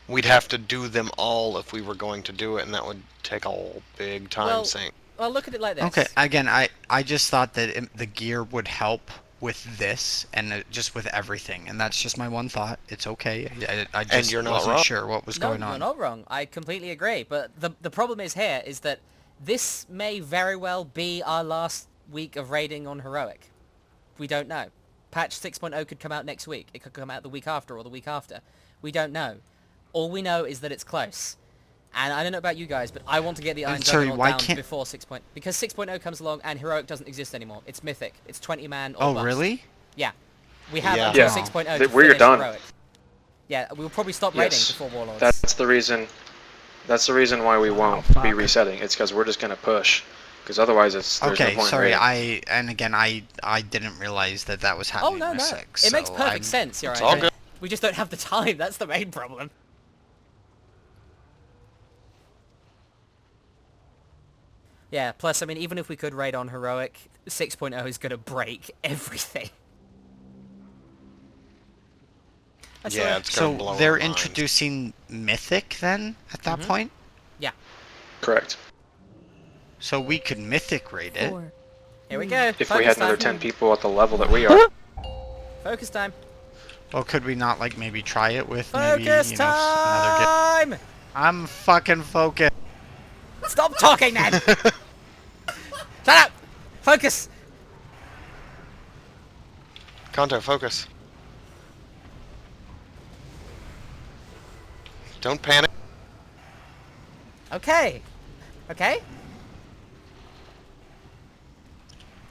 We'd have to do them all if we were going to do it, and that would take a whole big time sink. Well, look at it like this. Okay, again, I just thought that the gear would help with this and just with everything, and that's just my one thought. It's okay. I just And you're not wasn't wrong. sure what was going on. No, you're not wrong. I completely agree. But the problem is here is that this may very well be our last week of raiding on heroic. We don't know. Patch 6.0 could come out next week. It could come out the week after or the week after. We don't know. All we know is that it's close. And I don't know about you guys, but I want to get the Iron Juggernaut down before 6. Because 6.0 comes along and heroic doesn't exist anymore. It's mythic. It's 20 man or bust. Really? Yeah. We have Yeah. until Yeah. 6.0 to We're finish done. heroic. Yeah, we'll probably stop raiding Yes. before Warlords. That's the reason. That's the reason why we won't fuck. be resetting. It's because we're just gonna push. Because otherwise, there's no Okay, point sorry. in raiding. I didn't realize that was Oh, happening no, with no. 6. It makes so perfect I'm- sense, you're It's right. all good. We just don't have the time. That's the main problem. Yeah, plus, I mean, even if we could raid on heroic, 6.0 is going to break everything. Yeah, it's gonna blow So they're our minds. introducing Mythic then at that point? Yeah. Correct. So we could Mythic raid it. 4, Here we go. If we Focus had another time. 10 people at the level that we are. Focus time. Well, could we not like maybe try it with maybe Focus another time! I'm fucking focused. Stop talking, then! Shut up! Focus! Kanto, focus. Don't panic. Okay. Okay?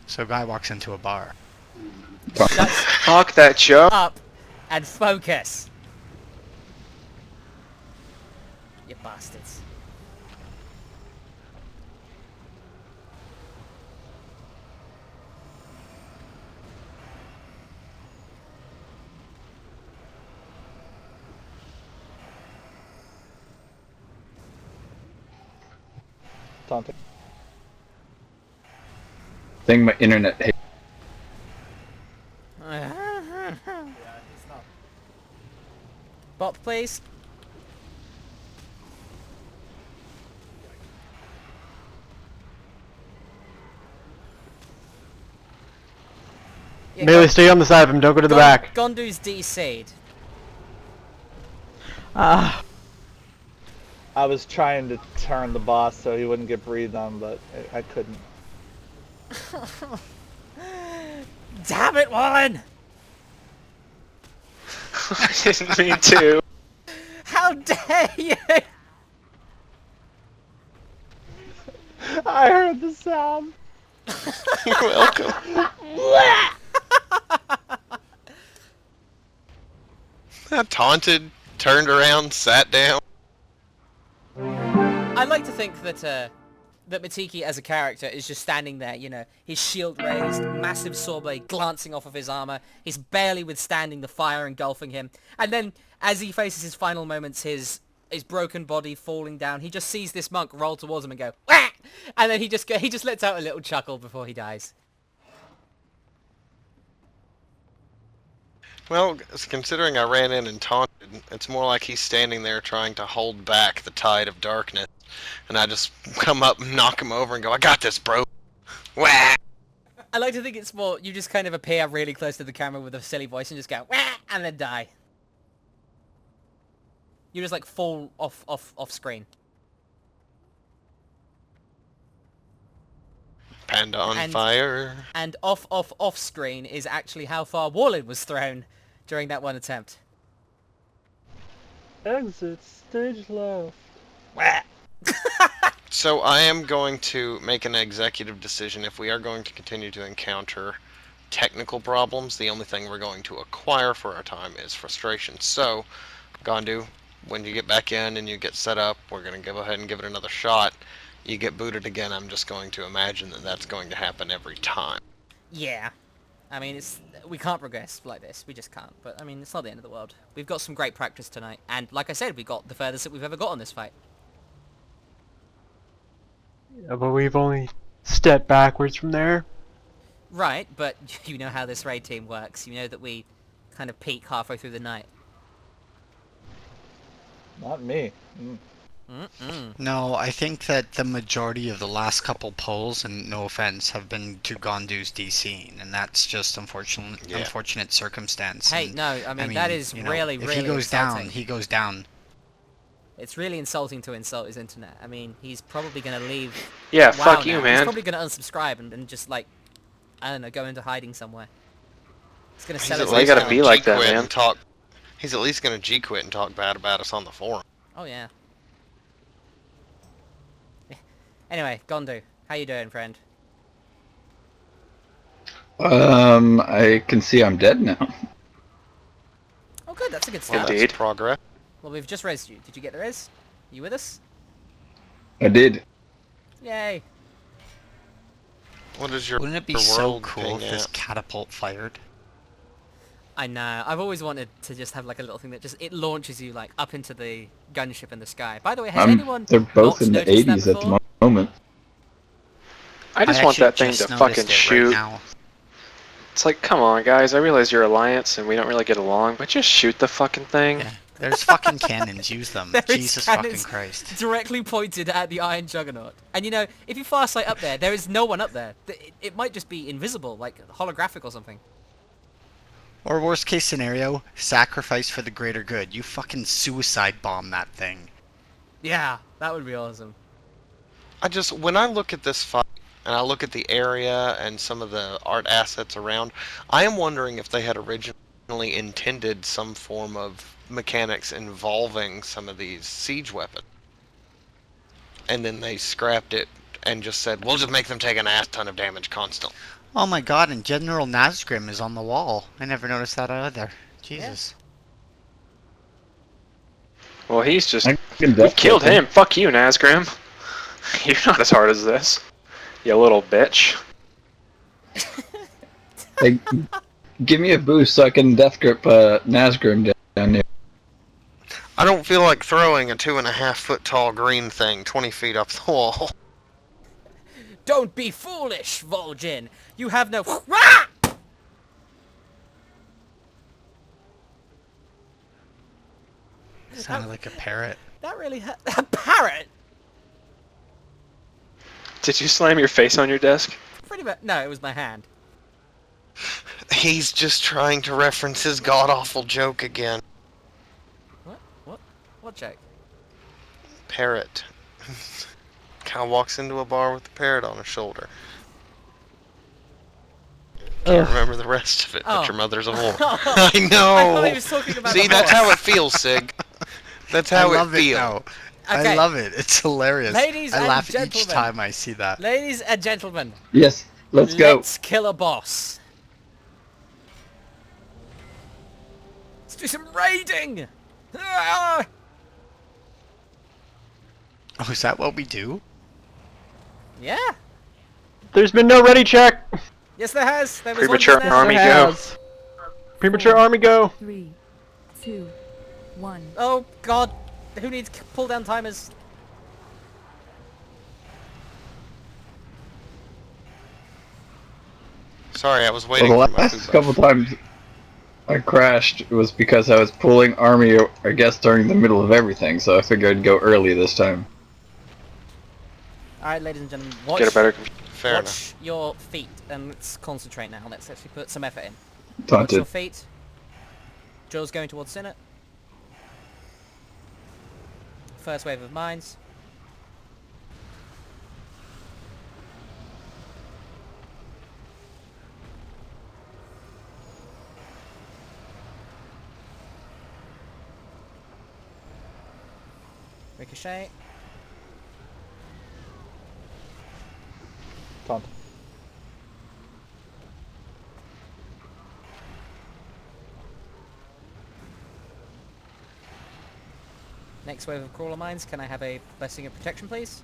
So guy walks into a bar. Shut Talk that joke. up and focus. You bastards. Taunting. Think my internet hate. Bop, please. Yeah, Melee, stay on the side of him. Don't go to the back. Gondu's DC'd. Ah, I was trying to turn the boss so he wouldn't get breathed on, but I couldn't. Damn it, Wallen! I didn't mean to. How dare you! I heard the sound. You're welcome. I taunted, turned around, sat down. I like to think that that Matiki as a character is just standing there, you know, his shield raised, massive sword blade glancing off of his armor, he's barely withstanding the fire engulfing him, and then as he faces his final moments, his broken body falling down, he just sees this monk roll towards him and go, wah! And then he just lets out a little chuckle before he dies. Well, considering I ran in and taunted, it's more like he's standing there trying to hold back the tide of darkness. And I just come up and knock him over and go, I got this, bro. Wah! I like to think it's more, you just kind of appear really close to the camera with a silly voice and just go, wah! And then die. You just like fall off screen. Panda on fire. And off screen is actually how far Wallen was thrown during that one attempt. Exit stage left. So I am going to make an executive decision. If we are going to continue to encounter technical problems, the only thing we're going to acquire for our time is frustration. So, Gondu, when you get back in and you get set up, we're going to go ahead and give it another shot. You get booted again, I'm just going to imagine that that's going to happen every time. Yeah. I mean, we can't progress like this. We just can't. But, I mean, it's not the end of the world. We've got some great practice tonight. And, like I said, we got the furthest that we've ever got on this fight. Yeah, but we've only stepped backwards from there. Right, but you know how this raid team works. You know that we kind of peak halfway through the night. Not me. No, I think that the majority of the last couple polls, and no offense, have been to Gondu's DCing, and that's just unfortunate circumstance. Hey, and, no, I mean that is really if he goes insulting. down, he goes down. It's really insulting to insult his internet. I mean, he's probably going to leave. Yeah, WoW fuck now. you, man. He's probably going to unsubscribe and just, like, I don't know, go into hiding somewhere. He's going to sell his Why you gotta be like that, man? He's at least going to G-quit and talk bad about us on the forum. Oh, yeah. Anyway, Gondu, how you doing, friend? I can see I'm dead now. Oh, good, that's a good Well, start. Indeed. that's progress. Well, we've just rezzed you. Did you get the res? You with us? I did. Yay. What is your Wouldn't it be your so world cool ping if this at? catapult fired? I know. I've always wanted to just have like a little thing that it launches you like up into the gunship in the sky. By the way, has anyone They're both not in the noticed that 80s at the before? moment. I just want that thing actually to just fucking noticed it shoot. right now. It's like, come on, guys. I realize you're Alliance and we don't really get along, but just shoot the fucking thing. Yeah, there's fucking cannons. Use them. There is Jesus fucking cannons Christ. directly pointed at the Iron Juggernaut. And you know, if you farsight up there is no one up there. It might just be invisible, like holographic or something. Or worst case scenario, sacrifice for the greater good. You fucking suicide bomb that thing. Yeah, that would be awesome. When I look at this fight, and I look at the area and some of the art assets around, I am wondering if they had originally intended some form of mechanics involving some of these siege weapons. And then they scrapped it and just said, we'll just make them take an ass ton of damage constantly. Oh my god, and General Nazgrim is on the wall. I never noticed that either. Jesus. Well, he's just... I can We killed definitely- him. Fuck you, Nazgrim. You're not as hard as this. You little bitch. Hey, give me a boost so I can death grip Nazgrim down there. I don't feel like throwing a 2.5 foot tall green thing 20 feet up the wall. Don't be foolish, Vol'jin. You have no... Ah! Sounded like a parrot. That really hurt. A parrot? Did you slam your face on your desk? Pretty much. No, it was my hand. He's just trying to reference his god-awful joke again. What joke? Parrot. Cow walks into a bar with a parrot on his shoulder. Can't remember the rest of it, but your mother's a whore. I know! I thought he was talking about See, the that's horse. how it feels, Sig. That's how I love it feels. now. Okay. I love it. It's hilarious. Ladies I and laugh gentlemen. each time I see that. Ladies and gentlemen, Yes, let's go. let's kill a boss. Let's do some raiding! Ah! Oh, is that what we do? Yeah. There's been no ready check. Yes, there has. There was Premature one just army now. go. Premature army go. 3, 2, 1. Oh God, who needs pull down timers? Oh, Sorry, I was Well, waiting the for my last food couple buff. times I crashed was because I was pulling army, I guess, during the middle of everything, so I figured I'd go early this time. All right, ladies and gentlemen, watch, Get a better. Fair watch enough. your feet and let's concentrate now. Let's actually put some effort in. Watch Taunted. your feet. Joel's going towards Senate. First wave of mines. Ricochet. Taunt. Next wave of crawler mines. Can I have a blessing of protection, please?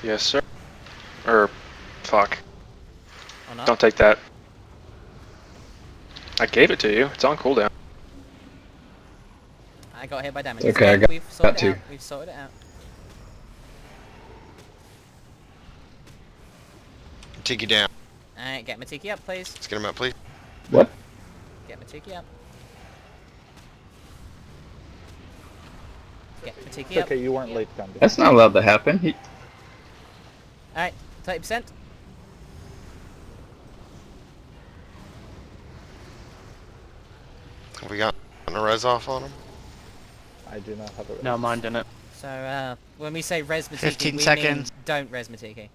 Yes, sir. Or, fuck. Or not? Don't take that. I gave it to you. It's on cooldown. I got hit by damage. Okay, I got We've sorted that it too. out. We've sorted it out. Tiki down. Alright, get Matiki up, please. Let's get him up, please. What? Get Matiki up. Get Matiki It's up. okay, you weren't late, Gandhi. That's not allowed to happen. Alright, 30%. Have we got a res off on him? I do not have a No, mine didn't. So, when we say res Matiki, 15 we seconds. mean don't res Matiki.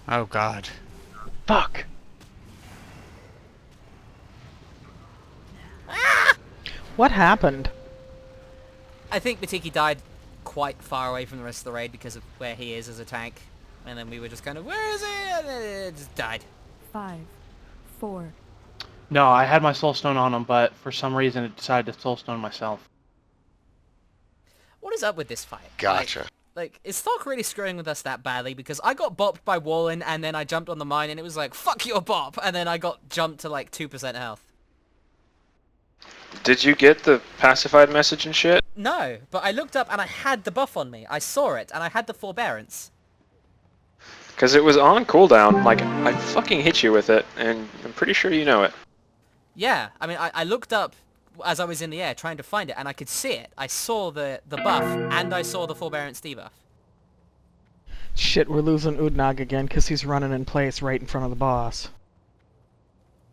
Oh God. Fuck. What happened? I think Matiki died quite far away from the rest of the raid because of where he is as a tank. And then we were just kind of, where is he? And then it just died. 5, 4, No, I had my soulstone on him, but for some reason it decided to soulstone myself. What is up with this fight? Gotcha. Like, is Thok really screwing with us that badly? Because I got bopped by Wallin and then I jumped on the mine and it was like, fuck your bop! And then I got jumped to like 2% health. Did you get the pacified message and shit? No, but I looked up and I had the buff on me. I saw it and I had the forbearance. Because it was on cooldown. Like, I fucking hit you with it, and I'm pretty sure you know it. Yeah, I mean, I looked up as I was in the air trying to find it and I could see it. I saw the buff and I saw the forbearance debuff. Shit, we're losing Udnag again because he's running in place right in front of the boss.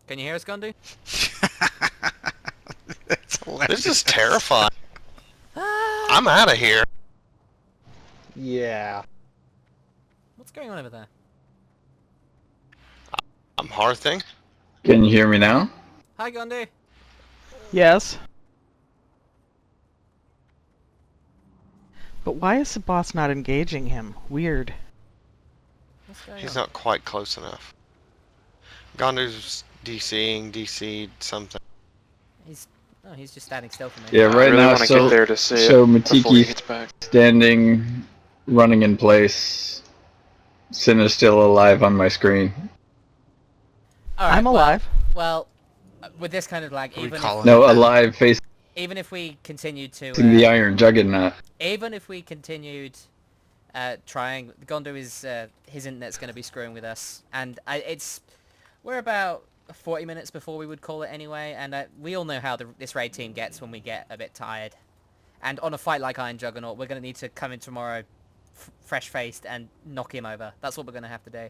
Can you hear us, Gondu? That's hilarious. This is terrifying. I'm out of here. Yeah. What's going on over there? I'm hearthing. Can you hear me now? Hi, Gondu. Yes. But why is the boss not engaging him? Weird. What's going He's on? not quite close enough. Gondu's DC'd something. He's just standing still for me. Yeah, I right really now, want to get there to see so it before he Matiki gets back. standing, running in place. Sin is still alive on my screen. All right, I'm alive. Well, with this kind of lag, Are we even calling if, No, it then? alive facing even if we continued to, the Iron Juggernaut. even if we continued trying, Gondu is his internet's going to be screwing with us, and we're about 40 minutes before we would call it anyway, and we all know how this raid team gets when we get a bit tired. And on a fight like Iron Juggernaut, we're going to need to come in tomorrow fresh-faced and knock him over. That's what we're going to have to do.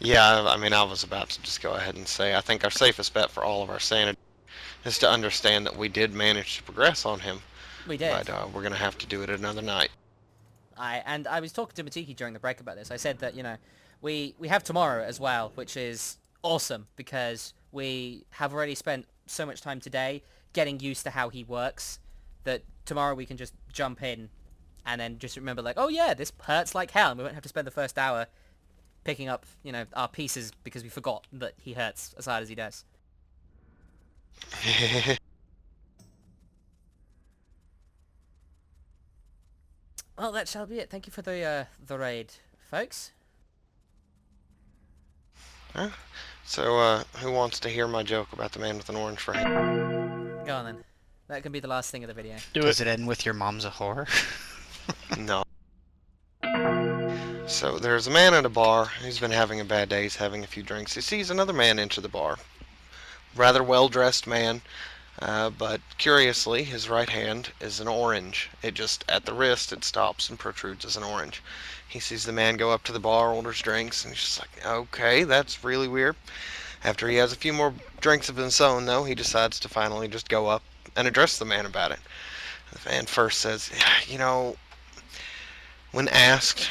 Yeah, I mean, I was about to just go ahead and say I think our safest bet for all of our sanity is to understand that we did manage to progress on him, We did. but we're gonna have to do it another night. And I was talking to Matiki during the break about this. I said that, you know, we have tomorrow as well, which is awesome because we have already spent so much time today getting used to how he works that tomorrow we can just jump in and then just remember like, oh yeah, this hurts like hell, and we won't have to spend the first hour picking up, you know, our pieces because we forgot that he hurts as hard as he does. Well, that shall be it. Thank you for the raid, folks. So, who wants to hear my joke about the man with an orange for hand? Go on then. That can be the last thing of the video. Does it end with your mom's a whore? No. So there's a man at a bar. He's been having a bad day. He's having a few drinks. He sees another man enter the bar. Rather well-dressed man, but curiously, his right hand is an orange. It just, at the wrist, it stops and protrudes as an orange. He sees the man go up to the bar, orders drinks, and he's just like, okay, that's really weird. After he has a few more drinks of his own, though, he decides to finally just go up and address the man about it. The man first says, you know, when asked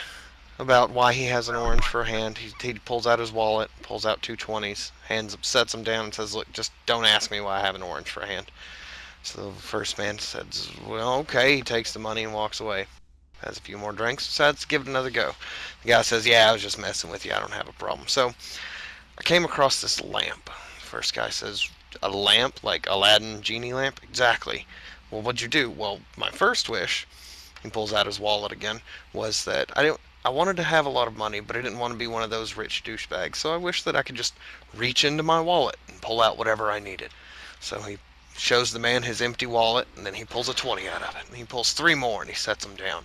about why he has an orange for a hand, he pulls out his wallet, pulls out two 20s, sets them down and says, look, just don't ask me why I have an orange for a hand. So the first man says, well, okay. He takes the money and walks away. Has a few more drinks, decides to give it another go. The guy says, yeah, I was just messing with you. I don't have a problem. So I came across this lamp. First guy says, a lamp? Like Aladdin genie lamp? Exactly. Well, what'd you do? Well, my first wish, he pulls out his wallet again, was that I wanted to have a lot of money, but I didn't want to be one of those rich douchebags. So I wish that I could just reach into my wallet and pull out whatever I needed. So he shows the man his empty wallet, and then he pulls a 20 out of it. And he pulls three more, and he sets them down.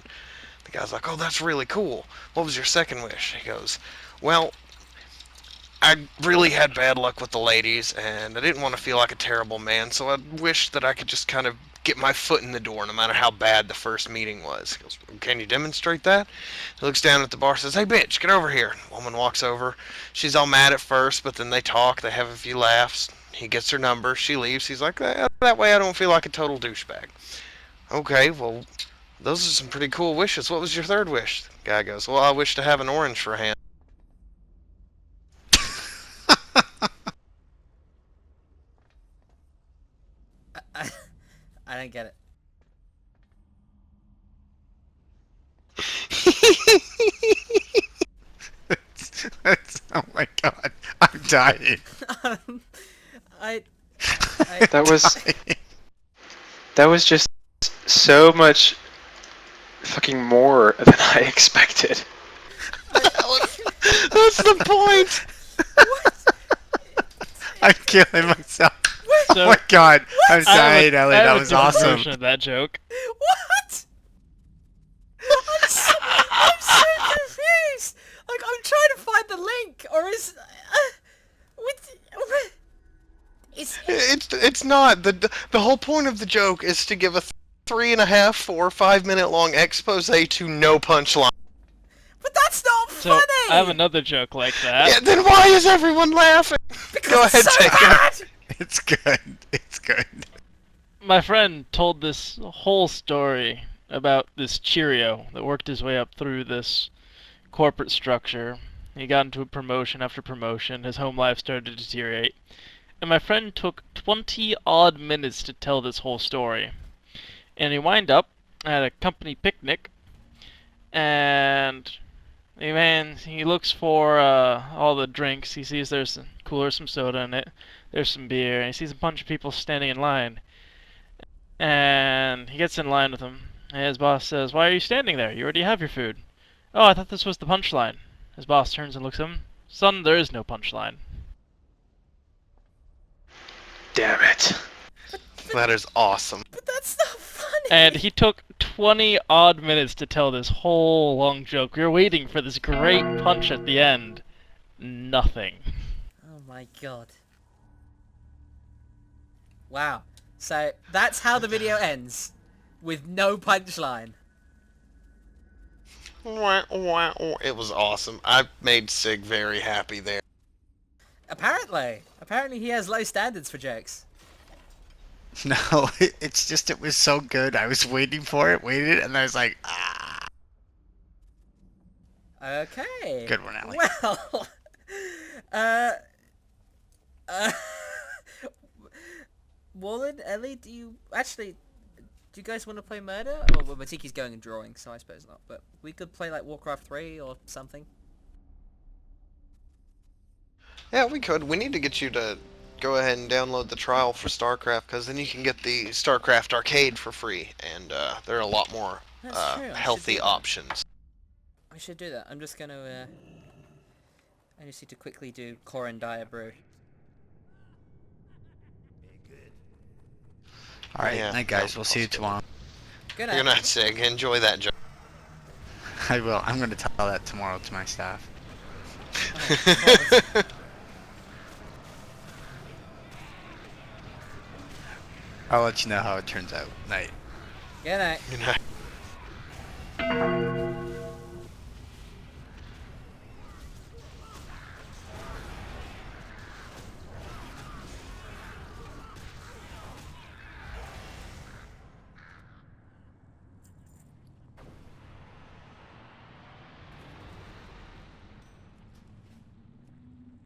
The guy's like, oh, that's really cool. What was your second wish? He goes, well, I really had bad luck with the ladies, and I didn't want to feel like a terrible man, so I wished that I could just kind of get my foot in the door no matter how bad the first meeting was. He goes, can you demonstrate that? He looks down at the bar, says, hey, bitch, get over here. The woman walks over. She's all mad at first, but then they talk. They have a few laughs. He gets her number. She leaves. He's like, that way I don't feel like a total douchebag. Okay, well, those are some pretty cool wishes. What was your third wish? The guy goes, well, I wish to have an orange for a hand. I don't get it. Oh my god, I'm dying. I that was just so much fucking more than I expected. That's the point. I'm killing myself. So, oh my god, I'm I dying, Ellie. That was different awesome. version of that joke. What? I'm so confused. Like, I'm trying to find the link, or is It's not the whole point of the joke is to give a 3.5, 4, 5 minute long expose to no punchline. But that's not So funny. I have another joke like that. Yeah, then why is everyone laughing? Because Go it's ahead, so take bad. it. It's good. It's good. My friend told this whole story about this Cheerio that worked his way up through this corporate structure. He got into a promotion after promotion. His home life started to deteriorate. And my friend took 20 odd minutes to tell this whole story. And he wind up at a company picnic, and he looks for all the drinks. He sees there's a cooler, some soda in it. There's some beer, and he sees a bunch of people standing in line. And he gets in line with them. And his boss says, why are you standing there? You already have your food. Oh, I thought this was the punchline. His boss turns and looks at him. Son, there is no punchline. Damn it. That is awesome. But that's not funny. And he took 20 odd minutes to tell this whole long joke. We were waiting for this great punch at the end. Nothing. Oh my god. Wow. So that's how the video ends, with no punchline. It was awesome. I made Sig very happy there. Apparently he has low standards for jokes. No, it's just it was so good. I was waiting for it, waited, and I was like, ah. Okay. Good one, Ellie. Well, uh, Wallen, Ellie, do you guys want to play Murder? Or well, Matiki's going and drawing, so I suppose not. But we could play like Warcraft 3 or something. Yeah, we could. We need to get you to go ahead and download the trial for StarCraft, because then you can get the StarCraft arcade for free, and there are a lot more That's true. healthy options. I should do that. I'm just gonna. I just need to quickly do Corin Dire Brew. Alright, Yeah, night guys, no, we'll see you tomorrow. Good night. You're not Sig. Enjoy that job. I will. I'm gonna tell that tomorrow to my staff. Oh, I'll let you know how it turns out. Night. Good night. Good night.